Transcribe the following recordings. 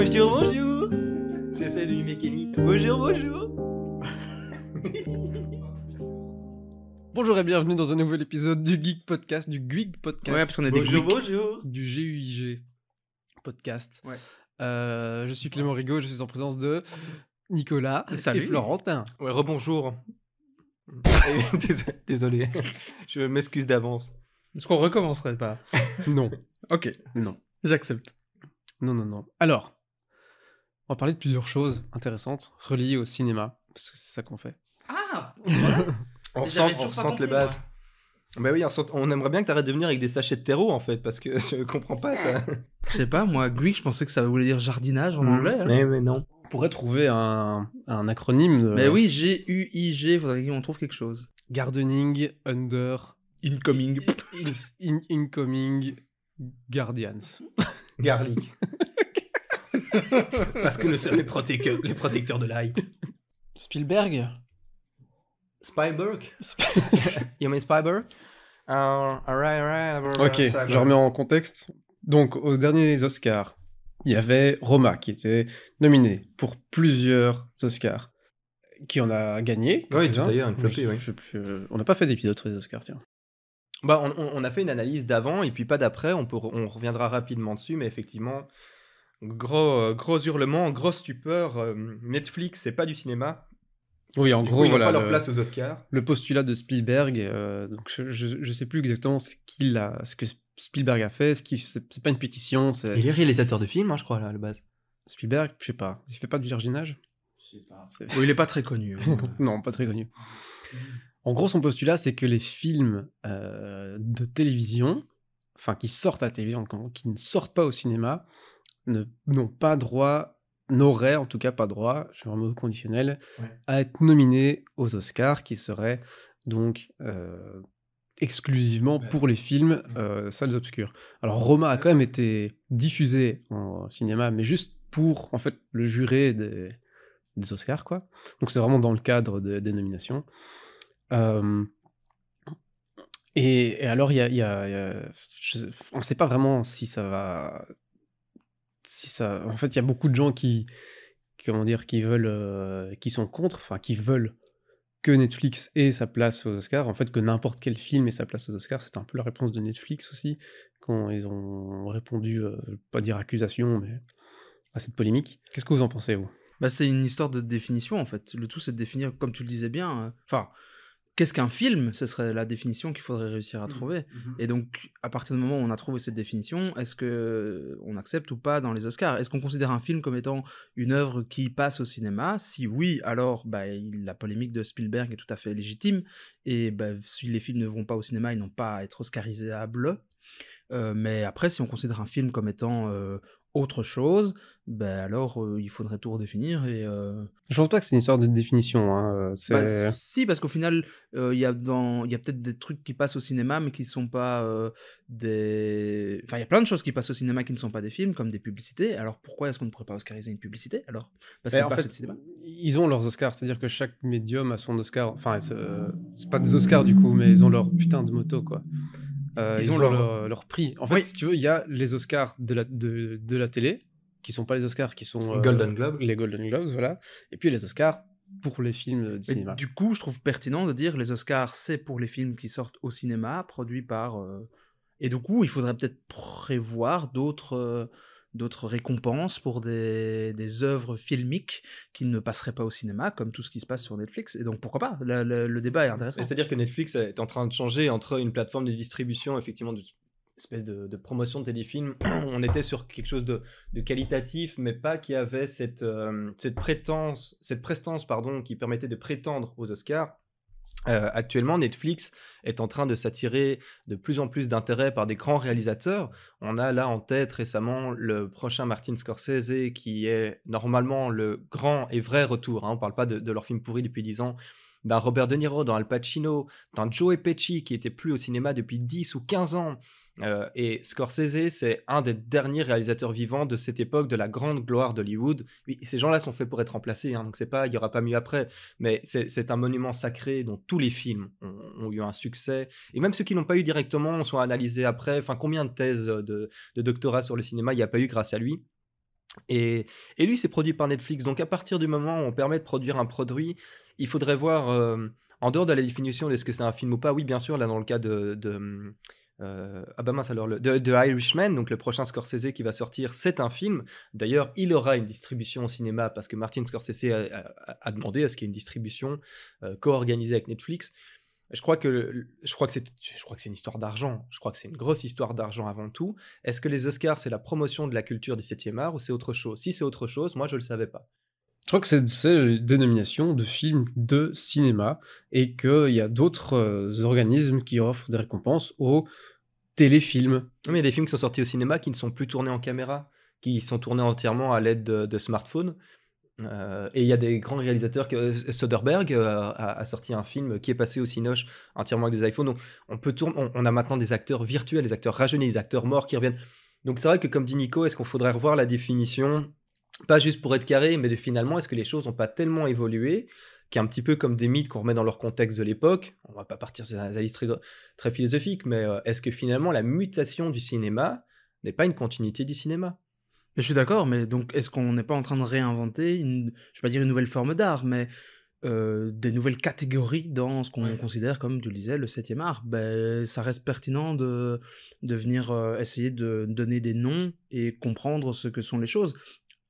Bonjour. J'essaie de mimer Kenny. Bonjour. Bonjour et bienvenue dans un nouvel épisode du Geek Podcast, du Gwig Podcast. Ouais, parce qu'on est des geeks. Bonjour. Du GUIG Podcast. Ouais. Je suis Clément Rigaud, je suis en présence de Nicolas Salut. et Florentin. Ouais, rebonjour. Désolé. Je m'excuse d'avance. Est-ce qu'on recommencerait pas? Non, Ok, non, j'accepte. non. Alors, on va parler de plusieurs choses intéressantes reliées au cinéma, parce que c'est ça qu'on fait. Ah On J'avais ressent toujours pas les compris, bases. Bah oui, on aimerait bien que t'arrêtes de venir avec des sachets de terreau en fait, parce que je comprends pas. Je sais pas, moi, Gwig, je pensais que ça voulait dire jardinage en anglais. Hein. Mais non. On pourrait trouver un acronyme de Mais oui, G-U-I-G, faudrait qu'on trouve quelque chose. Gardening Under Incoming. Incoming Guardians. Garlic. Parce que nous sommes les protecteurs de l'ail. Spielberg. Spielberg. You mean Spielberg? Alright. Ok, je remets en contexte. Donc, aux derniers Oscars, il y avait Roma qui était nominé pour plusieurs Oscars, qui en a gagné. Oui, quelques-uns. d'ailleurs, une flopée, Je- oui. je sais plus, on n'a pas fait d'épisode sur les Oscars, tiens. Bah, on a fait une analyse d'avant et puis pas d'après. On reviendra rapidement dessus, mais effectivement, gros hurlements, grosse stupeur. Netflix, c'est pas du cinéma. Oui, en Du gros, coup, ils n'ont voilà, pas leur place aux Oscars. le postulat de Spielberg, donc je sais plus exactement ce que Spielberg a fait, c'est pas une pétition, c'est... Il est réalisateur de films, hein, je crois, là, à la base. Spielberg, je sais pas, il fait pas du jardinage? Je sais pas. C'est- Oh, il est pas très connu. hein. Non, pas très connu. En gros, son postulat, c'est que les films de télévision, enfin qui sortent à la télévision, qui ne sortent pas au cinéma, n'ont pas droit, n'auraient en tout cas pas droit, je mets un mot conditionnel, Ouais. à être nominés aux Oscars, qui seraient donc exclusivement pour les films salles obscures. Alors Roma a quand même été diffusé en cinéma, mais juste pour en fait le juré des Oscars, quoi. Donc c'est vraiment dans le cadre des nominations. Et alors, on ne sait pas vraiment si ça va. En fait, il y a beaucoup de gens comment dire, qui veulent, qui sont contre, enfin, qui veulent que Netflix ait sa place aux Oscars. En fait, que n'importe quel film ait sa place aux Oscars. C'était un peu la réponse de Netflix aussi, quand ils ont répondu, je vais pas dire accusation, mais à cette polémique. Qu'est-ce que vous en pensez, vous? Bah, c'est une histoire de définition, en fait. Le tout, c'est de définir, comme tu le disais bien, enfin, qu'est-ce qu'un film? Ce serait la définition qu'il faudrait réussir à trouver. Et donc, à partir du moment où on a trouvé cette définition, est-ce que on accepte ou pas dans les Oscars? Est-ce qu'on considère un film comme étant une œuvre qui passe au cinéma? Si oui, alors bah, la polémique de Spielberg est tout à fait légitime. Et bah, si les films ne vont pas au cinéma, ils n'ont pas à être oscarisables. Mais après, si on considère un film comme étant autre chose, bah, alors il faudrait tout redéfinir. Et, Je pense pas que c'est une histoire de définition. Hein. bah, si, parce qu'au final, il y a peut-être des trucs qui passent au cinéma, mais qui sont pas des... Enfin, il y a plein de choses qui passent au cinéma qui ne sont pas des films, comme des publicités. Alors pourquoi est-ce qu'on ne pourrait pas oscariser une publicité, alors? Parce qu'elle En passe fait, au cinéma. ils ont leurs Oscars, c'est-à-dire que chaque médium a son Oscar. Enfin, c'est pas des Oscars du coup, mais ils ont leur putain de moto, quoi. Ils ont leur prix. En fait, Oui. si tu veux, il y a les Oscars de la télé, qui sont pas les Oscars, qui sont Golden Globe. les Golden Globes, voilà. Et puis les Oscars pour les films de Mais cinéma. du coup, je trouve pertinent de dire les Oscars, c'est pour les films qui sortent au cinéma, produits par... Et du coup, il faudrait peut-être prévoir d'autres récompenses pour des œuvres filmiques qui ne passeraient pas au cinéma, comme tout ce qui se passe sur Netflix. Et donc, pourquoi pas? Le débat est intéressant. C'est-à-dire que Netflix est en train de changer entre une plateforme de distribution, effectivement, espèce de promotion de téléfilms. On était sur quelque chose de qualitatif, mais pas qui avait cette prestance, pardon, qui permettait de prétendre aux Oscars. Actuellement, Netflix est en train de s'attirer de plus en plus d'intérêt par des grands réalisateurs. On a là en tête récemment le prochain Martin Scorsese, qui est normalement le grand et vrai retour. Hein. On ne parle pas de leur film pourri depuis 10 ans. D'un Robert De Niro, d'un Al Pacino, d'un Joe Pesci qui était plus au cinéma depuis 10 ou 15 ans. Et Scorsese, c'est un des derniers réalisateurs vivants de cette époque de la grande gloire d'Hollywood. Oui, ces gens-là sont faits pour être remplacés, hein, donc c'est pas, il y aura pas mieux après, mais c'est un monument sacré dont tous les films ont eu un succès, et même ceux qui n'ont pas eu directement sont analysés après. Enfin, combien de thèses de doctorat sur le cinéma il n'y a pas eu grâce à lui? Et lui, c'est produit par Netflix. Donc, à partir du moment où on permet de produire un produit, il faudrait voir, en dehors de la définition est-ce que c'est un film ou pas. Oui, bien sûr, là, dans le cas ah bah mince alors, de Irishman, donc le prochain Scorsese qui va sortir, c'est un film. D'ailleurs, il aura une distribution au cinéma parce que Martin Scorsese a demandé à ce qu'il y ait une distribution co-organisée avec Netflix. Je crois que c'est une histoire d'argent. Je crois que c'est une grosse histoire d'argent avant tout. Est-ce que les Oscars, c'est la promotion de la culture du 7e art ou c'est autre chose? Si c'est autre chose, moi, je le savais pas. Je crois que c'est une dénomination de film de cinéma et qu'il y a d'autres organismes qui offrent des récompenses aux téléfilms. Mais il y a des films qui sont sortis au cinéma qui ne sont plus tournés en caméra, qui sont tournés entièrement à l'aide de smartphones. Et il y a des grands réalisateurs Soderbergh a sorti un film qui est passé au Cinoche entièrement avec des iPhones. Donc on a maintenant des acteurs virtuels, des acteurs rajeunis, des acteurs morts qui reviennent. Donc c'est vrai que comme dit Nico, est-ce qu'on faudrait revoir la définition, pas juste pour être carré, mais finalement, est-ce que les choses n'ont pas tellement évolué qui est un petit peu comme des mythes qu'on remet dans leur contexte de l'époque. On va pas partir sur des analyses très philosophiques, mais est-ce que finalement la mutation du cinéma n'est pas une continuité du cinéma? Mais je suis d'accord, mais donc est-ce qu'on n'est pas en train de réinventer je vais pas dire une nouvelle forme d'art, mais des nouvelles catégories dans ce qu'on considère comme, tu le disais, le 7e art? Ben, ça reste pertinent de venir essayer de donner des noms et comprendre ce que sont les choses.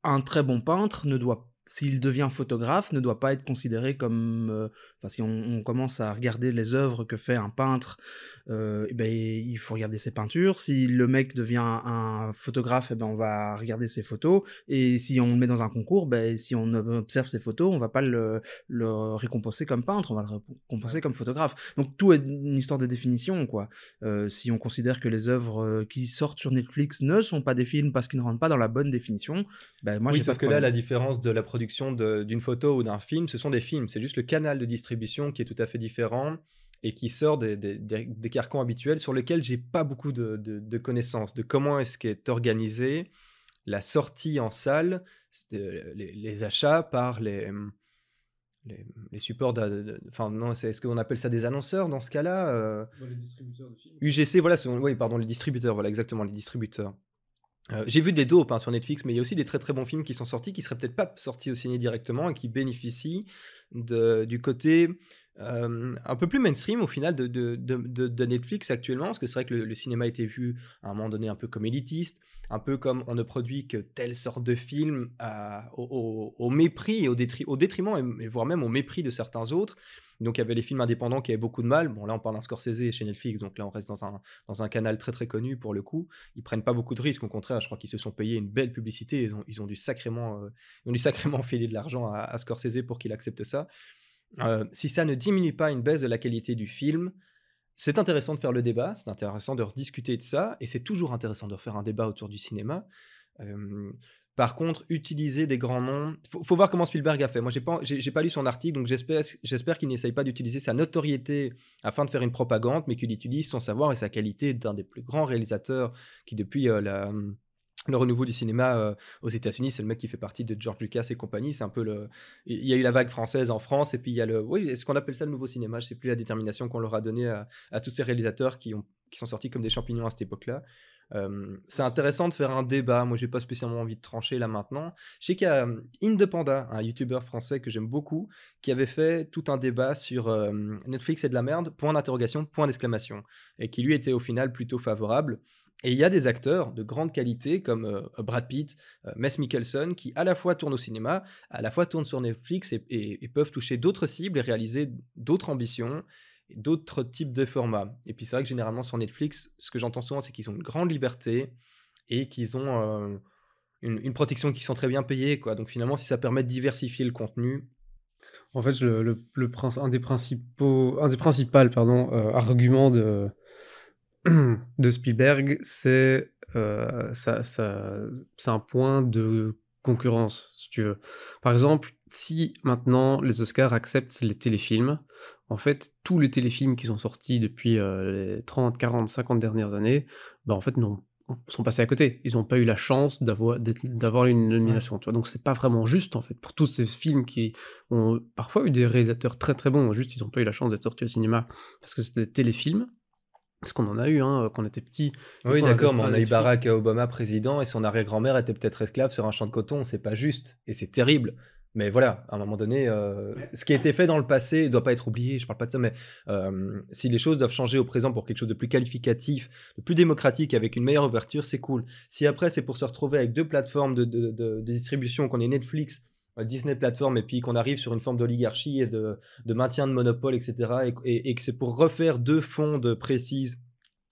Un très bon peintre s'il devient photographe, ne doit pas être considéré comme... Enfin, si on commence à regarder les œuvres que fait un peintre, eh ben, il faut regarder ses peintures. Si le mec devient un photographe, eh ben, on va regarder ses photos. Et si on le met dans un concours, ben, si on observe ses photos, on va pas le récompenser comme peintre, on va le récompenser comme photographe. Donc tout est une histoire de définition, quoi. Si on considère que les œuvres qui sortent sur Netflix ne sont pas des films parce qu'ils ne rentrent pas dans la bonne définition, ben, moi, Oui, j'ai pas sauf de que là, problème. la différence de la production d'une photo ou d'un film, ce sont des films. C'est juste le canal de distribution qui est tout à fait différent et qui sort des carcans habituels sur lesquels j'ai pas beaucoup de connaissances, de comment est-ce qu'est organisée la sortie en salle, les achats par les supports. Enfin, non, est-ce qu'on appelle ça des annonceurs dans ce cas-là? Les distributeurs de films. UGC, voilà, oui, pardon, les distributeurs, voilà, exactement, les distributeurs. J'ai vu des dopes sur Netflix, mais il y a aussi des très très bons films qui sont sortis, qui seraient peut-être pas sortis au ciné directement et qui bénéficient du côté un peu plus mainstream au final de Netflix actuellement, parce que c'est vrai que le cinéma a été vu à un moment donné un peu comme élitiste, un peu comme on ne produit que telle sorte de film au mépris et au détriment, et voire même au mépris de certains autres. Donc il y avait les films indépendants qui avaient beaucoup de mal. Bon, là on parle d'un Scorsese chez Netflix, donc là on reste dans un canal très très connu pour le coup. Ils prennent pas beaucoup de risques, au contraire, je crois qu'ils se sont payés une belle publicité, ils ont dû sacrément filer de l'argent à Scorsese pour qu'il accepte ça. Si ça ne diminue pas une baisse de la qualité du film, c'est intéressant de faire le débat, c'est intéressant de rediscuter de ça, et c'est toujours intéressant de refaire un débat autour du cinéma. Par contre, utiliser des grands noms, faut voir comment Spielberg a fait. Moi, j'ai pas lu son article, donc j'espère qu'il n'essaye pas d'utiliser sa notoriété afin de faire une propagande, mais qu'il utilise son savoir et sa qualité d'un des plus grands réalisateurs qui, depuis le renouveau du cinéma aux États-Unis, c'est le mec qui fait partie de George Lucas et compagnie. C'est un peu il y a eu la vague française en France, et puis il y a oui, est-ce qu'on appelle ça le nouveau cinéma? Je sais plus la détermination qu'on leur a donnée à tous ces réalisateurs qui sont sortis comme des champignons à cette époque-là. C'est intéressant de faire un débat. Moi, j'ai pas spécialement envie de trancher là maintenant. Je sais qu'il y a Indepanda, un youtubeur français que j'aime beaucoup, qui avait fait tout un débat sur Netflix est de la merde, point d'interrogation, point d'exclamation, et qui lui était au final plutôt favorable. Et il y a des acteurs de grande qualité comme Brad Pitt, Mess Mikkelsen, qui à la fois tournent au cinéma, à la fois tournent sur Netflix et peuvent toucher d'autres cibles et réaliser d'autres ambitions, et d'autres types de formats. Et puis c'est vrai que généralement sur Netflix, ce que j'entends souvent, c'est qu'ils ont une grande liberté et qu'ils ont une protection, qui sont très bien payés, quoi. Donc finalement, si ça permet de diversifier le contenu. En fait, un des principaux arguments de Spielberg, c'est un point de concurrence, si tu veux. Par exemple, si maintenant les Oscars acceptent les téléfilms, en fait, tous les téléfilms qui sont sortis depuis les 30, 40, 50 dernières années, bah, en fait, sont passés à côté. Ils n'ont pas eu la chance d'avoir une nomination. Tu vois, donc c'est pas vraiment juste, en fait, pour tous ces films qui ont parfois eu des réalisateurs très très bons, juste ils n'ont pas eu la chance d'être sortis au cinéma parce que c'était des téléfilms. Parce qu'on en a eu, hein, quand on était petit. Des Oui, fois, on n'avait d'accord, mais pas on a eu Netflix. Barack Obama président et son arrière-grand-mère était peut-être esclave sur un champ de coton, c'est pas juste et c'est terrible. Mais voilà, à un moment donné, ce qui a été fait dans le passé doit pas être oublié, je parle pas de ça, mais si les choses doivent changer au présent pour quelque chose de plus qualificatif, de plus démocratique, avec une meilleure ouverture, c'est cool. Si après c'est pour se retrouver avec 2 plateformes de distribution, qu'on ait Netflix, Disney plateforme et puis qu'on arrive sur une forme d'oligarchie et de maintien de monopole et cetera et que c'est pour refaire 2 fondes précises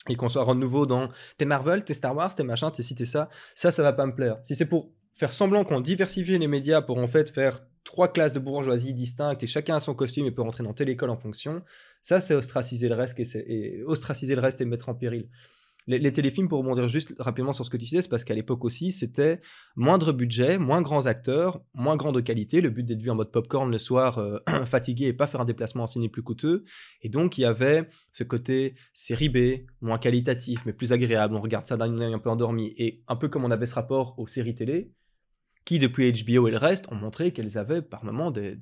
et qu'on soit à nouveau dans t'es Marvel, t'es Star Wars, t'es machin, t'es ci, t'es ça, ça va pas me plaire. Si c'est pour faire semblant qu'on diversifie les médias pour en fait faire 3 classes de bourgeoisie distinctes et chacun a son costume et peut rentrer dans telle école en fonction, ça c'est ostraciser le reste et ostraciser le reste et mettre en péril. Les téléfilms, pour rebondir juste rapidement sur ce que tu disais, c'est parce qu'à l'époque aussi, c'était moindre budget, moins grands acteurs, moins grande qualité. Le but d'être vu en mode popcorn le soir, fatigué et pas faire un déplacement en ciné plus coûteux. Et donc, il y avait ce côté série B, moins qualitatif, mais plus agréable. On regarde ça d'un œil un peu endormi. Et un peu comme on avait ce rapport aux séries télé, qui depuis HBO et le reste ont montré qu'elles avaient par moments des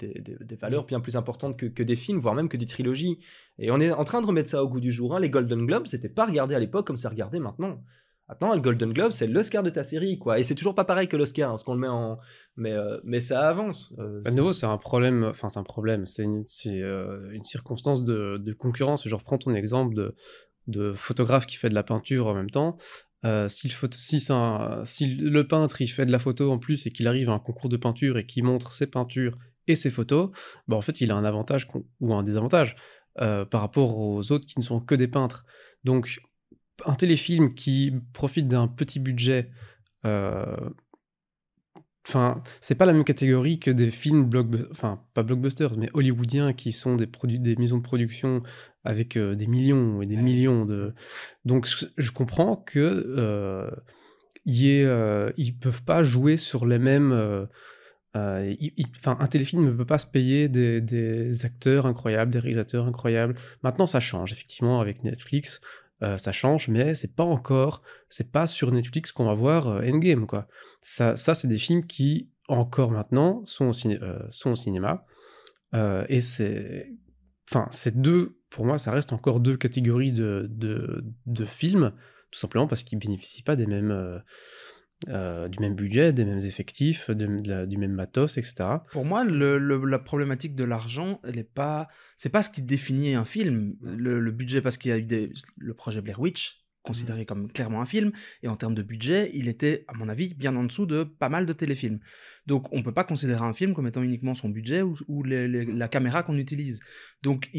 valeurs bien plus importantes que des films, voire même que des trilogies. Et on est en train de remettre ça au goût du jour, hein. Les Golden Globes, c'était pas regardé à l'époque comme c'est regardé maintenant. Maintenant, le Golden Globe, c'est l'Oscar de ta série, quoi. Et c'est toujours pas pareil que l'Oscar, hein, parce qu'on le met en... Mais ça avance. À nouveau, c'est un problème, enfin, c'est un problème, c'est une circonstance de concurrence. Je reprends ton exemple de photographe qui fait de la peinture en même temps. Si le peintre il fait de la photo en plus et qu'il arrive à un concours de peinture et qu'il montre ses peintures et ses photos, bah en fait il a un avantage ou un désavantage par rapport aux autres qui ne sont que des peintres. Donc un téléfilm qui profite d'un petit budget, euh, enfin c'est pas la même catégorie que des films enfin pas blockbusters mais hollywoodiens qui sont des maisons de production avec des millions et des millions de... Donc je comprends que ils peuvent pas jouer sur les mêmes... Enfin, un téléfilm ne peut pas se payer des acteurs incroyables, des réalisateurs incroyables. Maintenant, ça change, effectivement, avec Netflix, ça change, mais c'est pas sur Netflix qu'on va voir Endgame, quoi. Ça c'est des films qui, encore maintenant, sont au cinéma, et pour moi, ça reste encore deux catégories de films, tout simplement parce qu'ils bénéficient pas des mêmes... du même budget, des mêmes effectifs, du même matos, etc. Pour moi, la problématique de l'argent, c'est pas ce qui définit un film. Le budget, parce qu'il y a eu le projet Blair Witch, considéré comme clairement un film, et en termes de budget, il était, à mon avis, bien en dessous de pas mal de téléfilms. Donc, on peut pas considérer un film comme étant uniquement son budget ou la caméra qu'on utilise. Donc,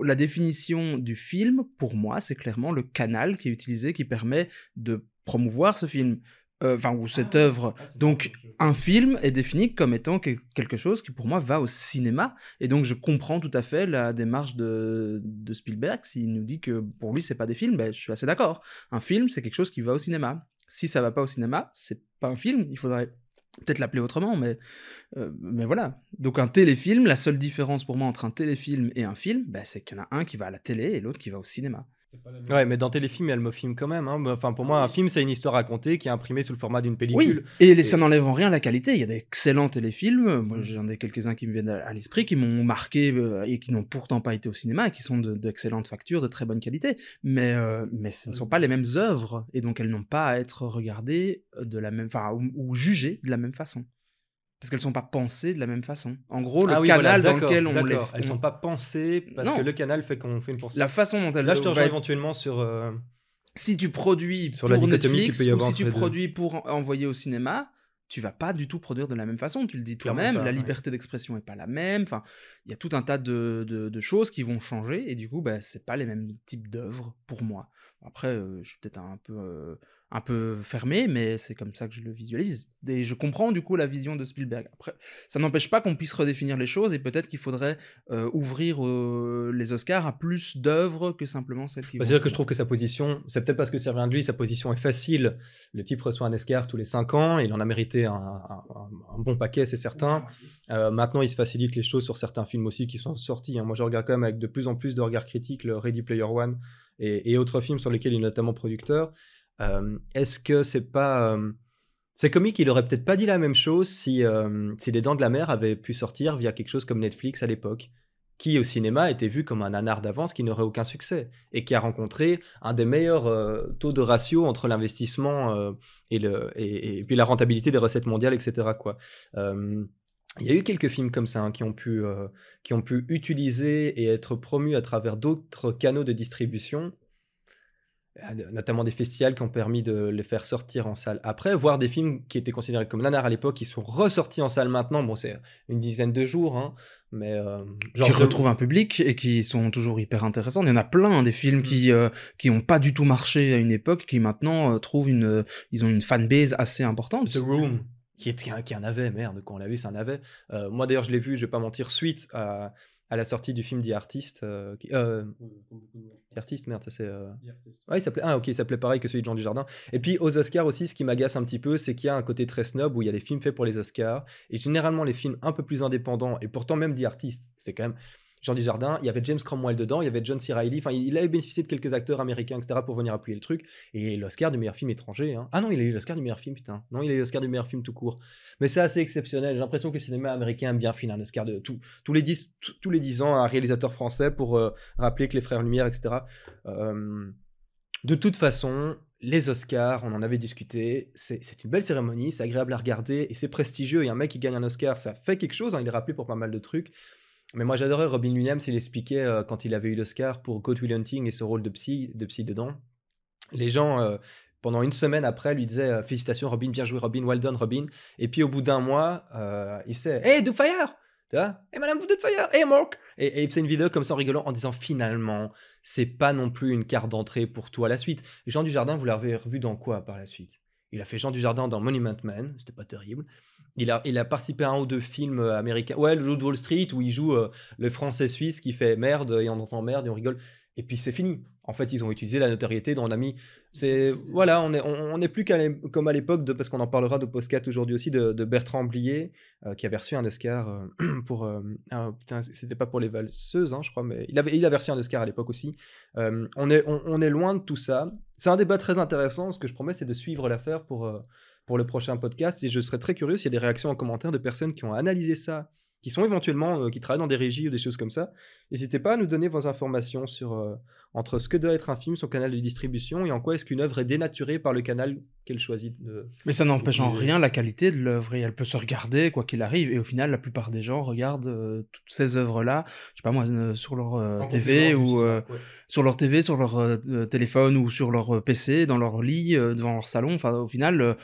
la définition du film, pour moi, c'est clairement le canal qui est utilisé, qui permet de promouvoir ce film. Ou cette œuvre. Donc, un film est défini comme étant quelque chose qui, pour moi, va au cinéma. Et donc, je comprends tout à fait la démarche de Spielberg. S'il nous dit que pour lui, c'est pas des films, ben, je suis assez d'accord. Un film, c'est quelque chose qui va au cinéma. Si ça va pas au cinéma, c'est pas un film. Il faudrait peut-être l'appeler autrement, mais voilà. Donc, un téléfilm, la seule différence pour moi entre un téléfilm et un film, ben, c'est qu'il y en a un qui va à la télé et l'autre qui va au cinéma. Ouais, mais dans téléfilm, il y a le mot film quand même, hein. Enfin, pour moi, un film, c'est une histoire racontée qui est imprimée sous le format d'une Oui, pellicule. et ça n'enlève en rien la qualité. Il y a d'excellents téléfilms. Moi, j'en ai quelques-uns qui me viennent à l'esprit, qui m'ont marqué et qui n'ont pourtant pas été au cinéma et qui sont d'excellentes factures, de très bonne qualité. Mais ce ne sont pas les mêmes œuvres et donc elles n'ont pas à être regardées de la même, ou jugées de la même façon. Parce qu'elles sont pas pensées de la même façon. En gros, le canal dans lequel on les... Elles sont pas pensées parce Non. que le canal fait qu'on fait une pensée. La façon dont elles... Là, je te rejoins éventuellement sur... Si tu produis Sur pour la dichotomie Netflix qu'il peut y ou avoir si tu entre les deux. produis pour envoyer au cinéma, tu vas pas du tout produire de la même façon. Tu le dis Clairement toi-même, pas, la ouais. liberté d'expression est pas la même. Enfin, il y a tout un tas de choses qui vont changer et du coup, bah, c'est pas les mêmes types d'œuvres pour moi. Après, je suis peut-être un peu fermé, mais c'est comme ça que je le visualise. Et je comprends du coup la vision de Spielberg. Après, ça n'empêche pas qu'on puisse redéfinir les choses et peut-être qu'il faudrait ouvrir les Oscars à plus d'œuvres que simplement celles qui vont C'est-à-dire au que je trouve que sa position, c'est peut-être parce que ça vient de lui, sa position est facile. Le type reçoit un Oscar tous les 5 ans, il en a mérité un bon paquet, c'est certain. Maintenant, il se facilite les choses sur certains films aussi qui sont sortis, hein. Moi, je regarde quand même avec de plus en plus de regards critiques le Ready Player One et autres films sur lesquels il est notamment producteur. Est-ce que c'est pas... C'est comique, il aurait peut-être pas dit la même chose si Les Dents de la Mer avaient pu sortir via quelque chose comme Netflix à l'époque. qui au cinéma était vu comme un nanar d'avance qui n'aurait aucun succès et qui a rencontré un des meilleurs taux de ratio entre l'investissement et puis la rentabilité des recettes mondiales, etc. quoi. Il y a eu quelques films comme ça qui ont pu utiliser et être promus à travers d'autres canaux de distribution, notamment des festivals qui ont permis de les faire sortir en salle après, voire des films qui étaient considérés comme nanars à l'époque, qui sont ressortis en salle maintenant. Bon, c'est une dizaine de jours, hein, mais qui retrouvent un public et qui sont toujours hyper intéressants. Il y en a plein des films qui ont pas du tout marché à une époque, qui maintenant ils ont une fanbase assez importante. The Room, qui en avait, merde, quand on l'a vu, ça en avait. Moi d'ailleurs, je l'ai vu, je vais pas mentir, suite à la sortie du film The Artist. The Artist, merde, ça c'est. Ouais, il s'appelait. Ah, ok, il s'appelait pareil que celui de Jean Dujardin. Et puis aux Oscars aussi, ce qui m'agace un petit peu, c'est qu'il y a un côté très snob où il y a les films faits pour les Oscars. Et généralement, les films un peu plus indépendants, et pourtant même The Artist, c'était quand même Jean Dujardin, il y avait James Cromwell dedans, il y avait John C. Reilly, enfin il avait bénéficié de quelques acteurs américains, etc. pour venir appuyer le truc, et l'Oscar du meilleur film étranger. Hein. Ah non, il a eu l'Oscar du meilleur film, putain. Non, il a eu l'Oscar du meilleur film tout court. Mais c'est assez exceptionnel, j'ai l'impression que le cinéma américain aime bien filer un Oscar de tous les 10 ans à un réalisateur français pour rappeler que les frères Lumière, etc. De toute façon, les Oscars, on en avait discuté, c'est une belle cérémonie, c'est agréable à regarder, et c'est prestigieux, et un mec qui gagne un Oscar, ça fait quelque chose, hein, il est rappelé pour pas mal de trucs. Mais moi j'adorais Robin Williams, il expliquait quand il avait eu l'Oscar pour Good Will Hunting et ce rôle de psy dedans. Les gens, pendant une semaine après, lui disaient félicitations Robin, bien joué Robin, well done Robin. Et puis au bout d'un mois, il faisait Hey Doubtfire, tu vois, Hey Madame Doubtfire, Hey Mark. Et il faisait une vidéo comme ça en rigolant en disant finalement, c'est pas non plus une carte d'entrée pour toi à la suite. Jean Dujardin, vous l'avez revu dans quoi par la suite? Il a fait Jean Dujardin dans Monument Man, c'était pas terrible. Il a participé à un ou deux films américains. Ouais, le Loup de Wall Street, où il joue le français suisse qui fait merde, et on entend merde, et on rigole. Et puis c'est fini. En fait, ils ont utilisé la notoriété dont on a mis. Voilà, on est plus comme à l'époque, parce qu'on en parlera de Postcat aujourd'hui aussi, de Bertrand Blier, qui avait reçu un Oscar pour. Putain, c'était pas pour Les Valseuses, hein, je crois, mais il avait reçu un Oscar à l'époque aussi. On est loin de tout ça. C'est un débat très intéressant. Ce que je promets, c'est de suivre l'affaire pour le prochain podcast, et je serais très curieux s'il y a des réactions en commentaire de personnes qui ont analysé ça, qui sont éventuellement, qui travaillent dans des régies ou des choses comme ça. N'hésitez pas à nous donner vos informations sur entre ce que doit être un film, son canal de distribution, et en quoi est-ce qu'une œuvre est dénaturée par le canal qu'elle choisit de... Mais ça n'empêche en rien la qualité de l'œuvre, et elle peut se regarder quoi qu'il arrive, et au final la plupart des gens regardent toutes ces œuvres-là, je sais pas moi, sur leur TV ou sur leur TV, sur leur téléphone ou sur leur PC, dans leur lit, devant leur salon. Enfin, au final,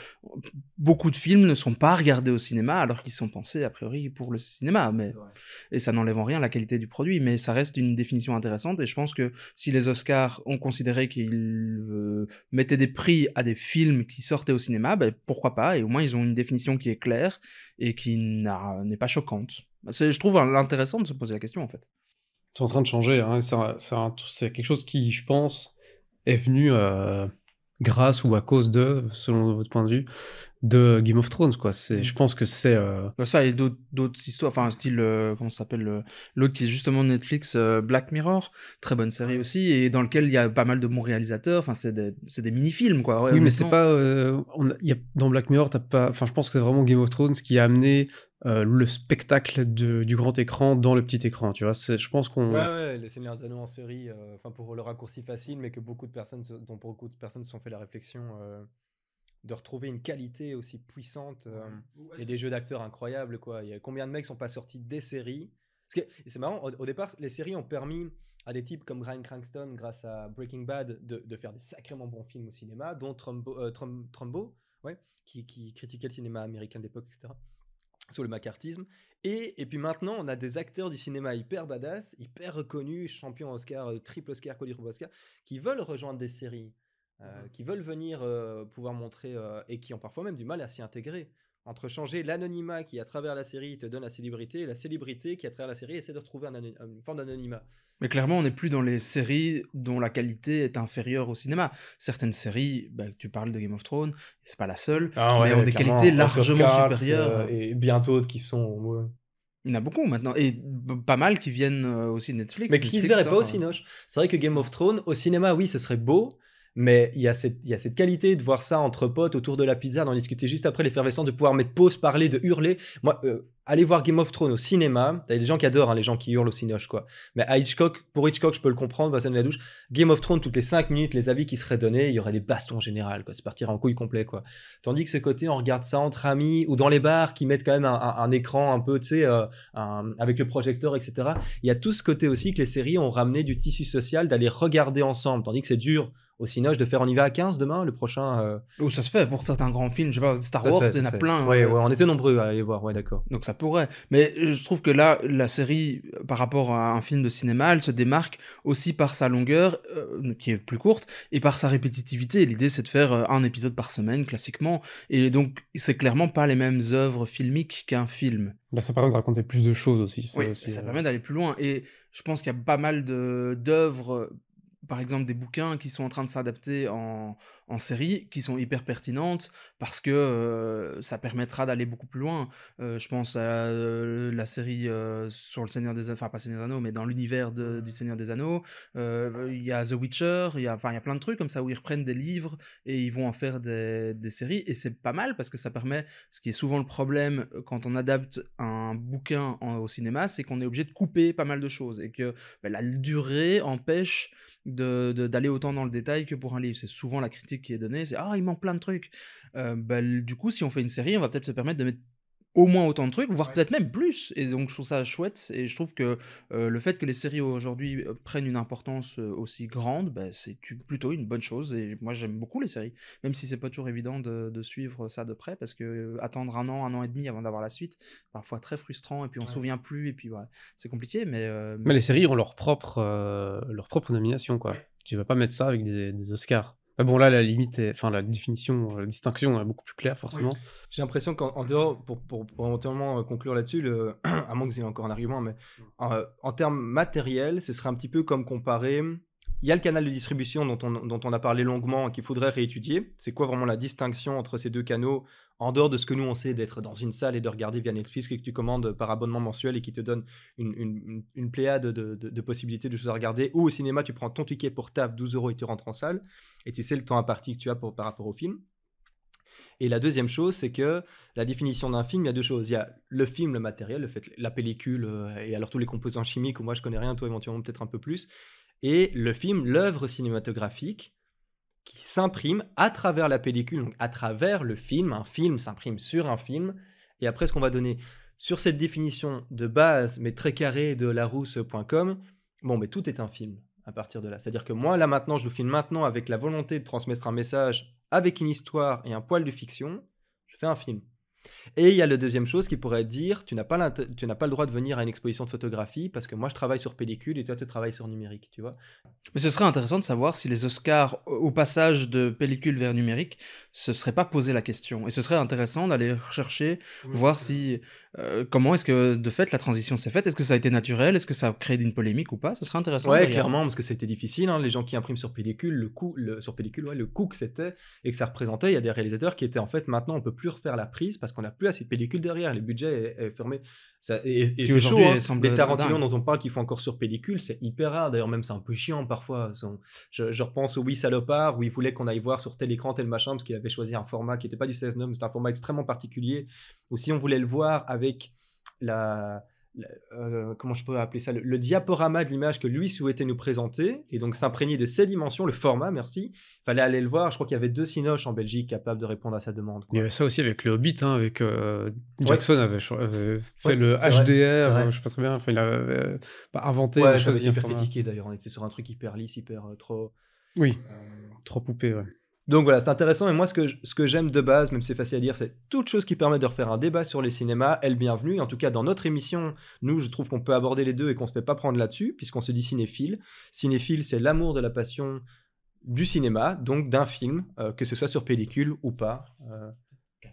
beaucoup de films ne sont pas regardés au cinéma alors qu'ils sont pensés a priori pour le cinéma, et ça n'enlève en rien la qualité du produit, mais ça reste une définition intéressante, et je pense que si les Oscars ont considéré qu'ils mettaient des prix à des films qui sortaient au cinéma, ben pourquoi pas, et au moins ils ont une définition qui est claire et qui n'est pas choquante. Je trouve intéressant de se poser la question en fait. C'est en train de changer, hein. C'est quelque chose qui, je pense, est venu grâce ou à cause de, selon votre point de vue, de Game of Thrones, quoi. Je pense que c'est... Ça et d'autres histoires, enfin, style, comment ça s'appelle, l'autre qui est justement Netflix, Black Mirror, très bonne série aussi, et dans lequel il y a pas mal de bons réalisateurs, enfin, c'est des mini-films, quoi. Ouais, oui, mais c'est pas... dans Black Mirror, t'as pas... Enfin, je pense que c'est vraiment Game of Thrones qui a amené le spectacle du grand écran dans le petit écran, tu vois. Je pense qu'on... Ouais, le Seigneur des Anneaux en série, pour le raccourci facile, mais que beaucoup de personnes se sont fait la réflexion... de retrouver une qualité aussi puissante et des jeux d'acteurs incroyables, quoi. Il y a combien de mecs sont pas sortis des séries? Parce que c'est marrant, au départ, les séries ont permis à des types comme Bryan Cranston, grâce à Breaking Bad, de faire des sacrément bons films au cinéma, dont Trumbo, ouais, qui critiquait le cinéma américain de l'époque, etc., sur le macartisme. Et puis maintenant, on a des acteurs du cinéma hyper badass, hyper reconnus, champions Oscar, triple Oscar, quadruple Oscar, qui veulent rejoindre des séries. Qui veulent venir pouvoir montrer et qui ont parfois même du mal à s'y intégrer. Entre changer l'anonymat qui, à travers la série, te donne la célébrité, et la célébrité qui, à travers la série, essaie de retrouver une forme d'anonymat. Mais clairement, on n'est plus dans les séries dont la qualité est inférieure au cinéma. Certaines séries, tu parles de Game of Thrones, c'est pas la seule, mais ont des qualités largement supérieures. Et bien d'autres qui sont... Ouais. Il y en a beaucoup maintenant, et pas mal qui viennent aussi de Netflix. Mais qui ne se verraient pas au Cinoche. C'est vrai que Game of Thrones, au cinéma, oui, ce serait beau, mais il y a cette qualité de voir ça entre potes autour de la pizza, d'en discuter juste après l'effervescence, de pouvoir mettre pause, parler, de hurler. Moi, aller voir Game of Thrones au cinéma, t'as des gens qui adorent, hein, les gens qui hurlent au cinoche, quoi. Mais pour Hitchcock, je peux le comprendre, passer de la douche. Game of Thrones, toutes les 5 minutes, les avis qui seraient donnés, il y aurait des bastons en général, quoi. C'est partir en couille complet, quoi. Tandis que ce côté, on regarde ça entre amis ou dans les bars qui mettent quand même un écran un peu, tu sais, avec le projecteur, etc. Il y a tout ce côté aussi que les séries ont ramené du tissu social d'aller regarder ensemble. Tandis que c'est dur au cinoche de faire on y va à 15 demain, le prochain. Ou ça se fait pour certains grands films, je sais pas, Star Ça se Wars, fait, il y en ça a se fait. plein. Ouais, on était nombreux à aller voir, ouais, d'accord. Donc ça pourrait. Mais je trouve que là, la série, par rapport à un film de cinéma, elle se démarque aussi par sa longueur, qui est plus courte, et par sa répétitivité. L'idée, c'est de faire un épisode par semaine, classiquement. Et donc, c'est clairement pas les mêmes œuvres filmiques qu'un film. Bah, ça permet de raconter plus de choses aussi. Ça, Oui, aussi, ça permet d'aller plus loin. Et je pense qu'il y a pas mal d'œuvres, par exemple des bouquins qui sont en train de s'adapter en série, qui sont hyper pertinentes parce que ça permettra d'aller beaucoup plus loin. Je pense à la série sur le Seigneur des Anneaux, enfin pas Seigneur des Anneaux, mais dans l'univers du Seigneur des Anneaux. Il y a The Witcher, il y a plein de trucs comme ça où ils reprennent des livres et ils vont en faire des séries. Et c'est pas mal parce que ça permet, ce qui est souvent le problème quand on adapte un bouquin au cinéma, c'est qu'on est obligé de couper pas mal de choses et que la durée empêche d'aller autant dans le détail que pour un livre. C'est souvent la critique qui est donnée, c'est « Ah, il manque plein de trucs !» Du coup, si on fait une série, on va peut-être se permettre de mettre au moins autant de trucs, voire peut-être même plus. Et donc, je trouve ça chouette. Et je trouve que le fait que les séries aujourd'hui prennent une importance aussi grande, c'est plutôt une bonne chose. Et moi, j'aime beaucoup les séries, même si c'est pas toujours évident de suivre ça de près, parce que attendre un an et demi avant d'avoir la suite, parfois très frustrant. Et puis, on se souvient plus. Et puis, c'est compliqué. Mais les séries ont leur propre nomination, quoi. Tu vas pas mettre ça avec des Oscars. Mais bon, là, la limite, la définition, la distinction est beaucoup plus claire, forcément. Oui. J'ai l'impression qu'en dehors, pour éventuellement conclure là-dessus, à moins que vous ayez encore un argument, mais en termes matériels, ce serait un petit peu comme comparer. Il y a le canal de distribution dont on a parlé longuement qu'il faudrait réétudier. C'est quoi vraiment la distinction entre ces deux canaux en dehors de ce que nous on sait d'être dans une salle et de regarder via Netflix que tu commandes par abonnement mensuel et qui te donne une pléiade de possibilités de choses à regarder, ou au cinéma tu prends ton ticket pour taf 12 € et tu rentres en salle et tu sais le temps imparti que tu as par rapport au film. Et la deuxième chose, c'est que la définition d'un film, il y a deux choses. Il y a le film, le matériel, la pellicule et alors tous les composants chimiques où moi je connais rien, toi éventuellement peut-être un peu plus. Et le film, l'œuvre cinématographique qui s'imprime à travers la pellicule, donc à travers le film. Un film s'imprime sur un film. Et après, ce qu'on va donner sur cette définition de base, mais très carrée de larousse.com, mais tout est un film à partir de là. C'est-à-dire que moi, là maintenant, je vous filme maintenant avec la volonté de transmettre un message avec une histoire et un poil de fiction. Je fais un film. Et il y a la deuxième chose qui pourrait dire, tu n'as pas le droit de venir à une exposition de photographie parce que moi je travaille sur pellicule et toi tu travailles sur numérique, tu vois. Mais ce serait intéressant de savoir si les Oscars, au passage de pellicule vers numérique, se seraient pas posé la question. Et ce serait intéressant d'aller rechercher, voir si comment est-ce que de fait la transition s'est faite. Est-ce que ça a été naturel? Est-ce que ça a créé une polémique ou pas? Ce serait intéressant. Ouais, clairement, parce que c'était difficile. Les gens qui impriment sur pellicule, le coût que c'était et que ça représentait. Il y a des réalisateurs qui étaient en fait maintenant on peut plus refaire la prise parce qu'on n'a plus assez de pellicule derrière. Les budgets est fermé. Et c'est chaud. Des Tarantino dont on parle qui font encore sur pellicule, c'est hyper rare. D'ailleurs même c'est un peu chiant parfois. Je repense au Oui Salopard où il voulait qu'on aille voir sur tel écran tel machin parce qu'il avait choisi un format qui n'était pas du 16:9, c'était un format extrêmement particulier. Ou si on voulait le voir avec comment je peux appeler ça, le diaporama de l'image que lui souhaitait nous présenter et donc s'imprégner de ces dimensions, le format, merci. Il fallait aller le voir. Je crois qu'il y avait 2 cinoches en Belgique capables de répondre à sa demande, quoi. Il y avait ça aussi avec le Hobbit, avec Jackson avait fait le HDR, je sais pas très bien. Enfin, il avait inventé. Ouais, ça avait été hyper critiqué d'ailleurs. On était sur un truc hyper lisse, trop. Oui, trop poupé, ouais. Donc voilà, c'est intéressant. Et moi, ce que j'aime de base, même si c'est facile à dire, c'est toute chose qui permet de refaire un débat sur les cinémas est le bienvenu. En tout cas, dans notre émission, nous, je trouve qu'on peut aborder les deux et qu'on se fait pas prendre là-dessus, puisqu'on se dit cinéphile. Cinéphile, c'est l'amour de la passion du cinéma, donc d'un film, que ce soit sur pellicule ou pas.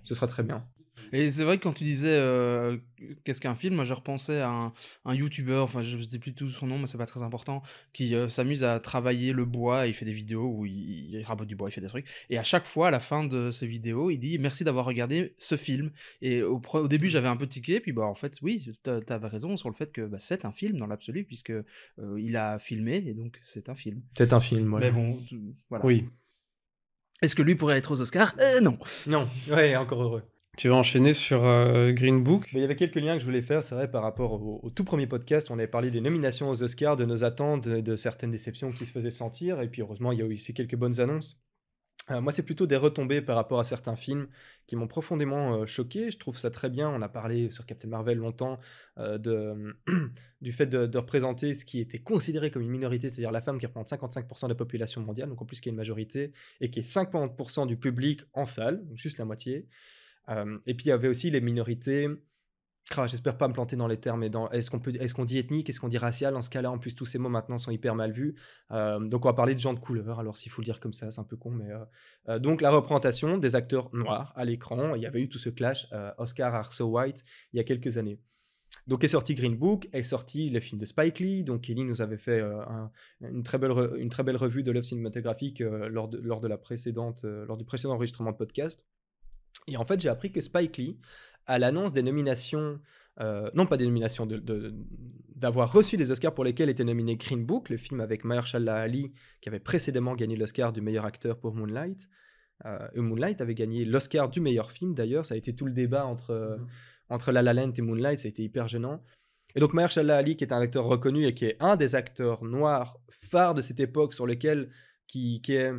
Ce sera très bien. Et c'est vrai que quand tu disais qu'est-ce qu'un film, moi je repensais à un youtubeur, enfin je ne sais plus tout son nom, mais c'est pas très important, qui s'amuse à travailler le bois et il fait des vidéos où il rabote du bois, il fait des trucs. Et à chaque fois, à la fin de ses vidéos, il dit merci d'avoir regardé ce film. Et au début, j'avais un peu tiqué, puis en fait, oui, t'avais raison sur le fait que c'est un film dans l'absolu, puisque il a filmé et donc c'est un film. C'est un film, voilà. Mais bon, voilà. Oui. Est-ce que lui pourrait être aux Oscars? Non. Non, ouais, encore heureux. Tu vas enchaîner sur Green Book. Mais il y avait quelques liens que je voulais faire, c'est vrai, par rapport au tout premier podcast. On avait parlé des nominations aux Oscars, de nos attentes, de certaines déceptions qui se faisaient sentir. Et puis heureusement, il y a eu aussi quelques bonnes annonces. Moi, c'est plutôt des retombées par rapport à certains films qui m'ont profondément choqué. Je trouve ça très bien. On a parlé sur Captain Marvel longtemps du fait de représenter ce qui était considéré comme une minorité, c'est-à-dire la femme qui représente 55% de la population mondiale, donc en plus qui est une majorité, et qui est 50% du public en salle, donc juste la moitié. Et puis il y avait aussi les minorités. J'espère pas me planter dans les termes, mais est-ce qu'on dit ethnique, est-ce qu'on dit racial? Dans ce cas-là, en plus, tous ces mots maintenant sont hyper mal vus. Donc on va parler de gens de couleur, alors s'il faut le dire comme ça, c'est un peu con, mais donc la représentation des acteurs noirs à l'écran, il y avait eu tout ce clash, Oscar are so white, il y a quelques années. Donc est sorti Green Book, est sorti les films de Spike Lee, donc Kelly nous avait fait une très belle revue de l'œuvre cinématographique lors du précédent enregistrement de podcast. Et en fait, j'ai appris que Spike Lee, à l'annonce des nominations, non pas des nominations, d'avoir reçu des Oscars pour lesquels était nominé Green Book, le film avec Mahershala Ali, qui avait précédemment gagné l'Oscar du meilleur acteur pour Moonlight. Moonlight avait gagné l'Oscar du meilleur film, d'ailleurs. Ça a été tout le débat entre La La Land et Moonlight, ça a été hyper gênant. Et donc Mahershala Ali, qui est un acteur reconnu et qui est un des acteurs noirs phares de cette époque, sur lequel qui est...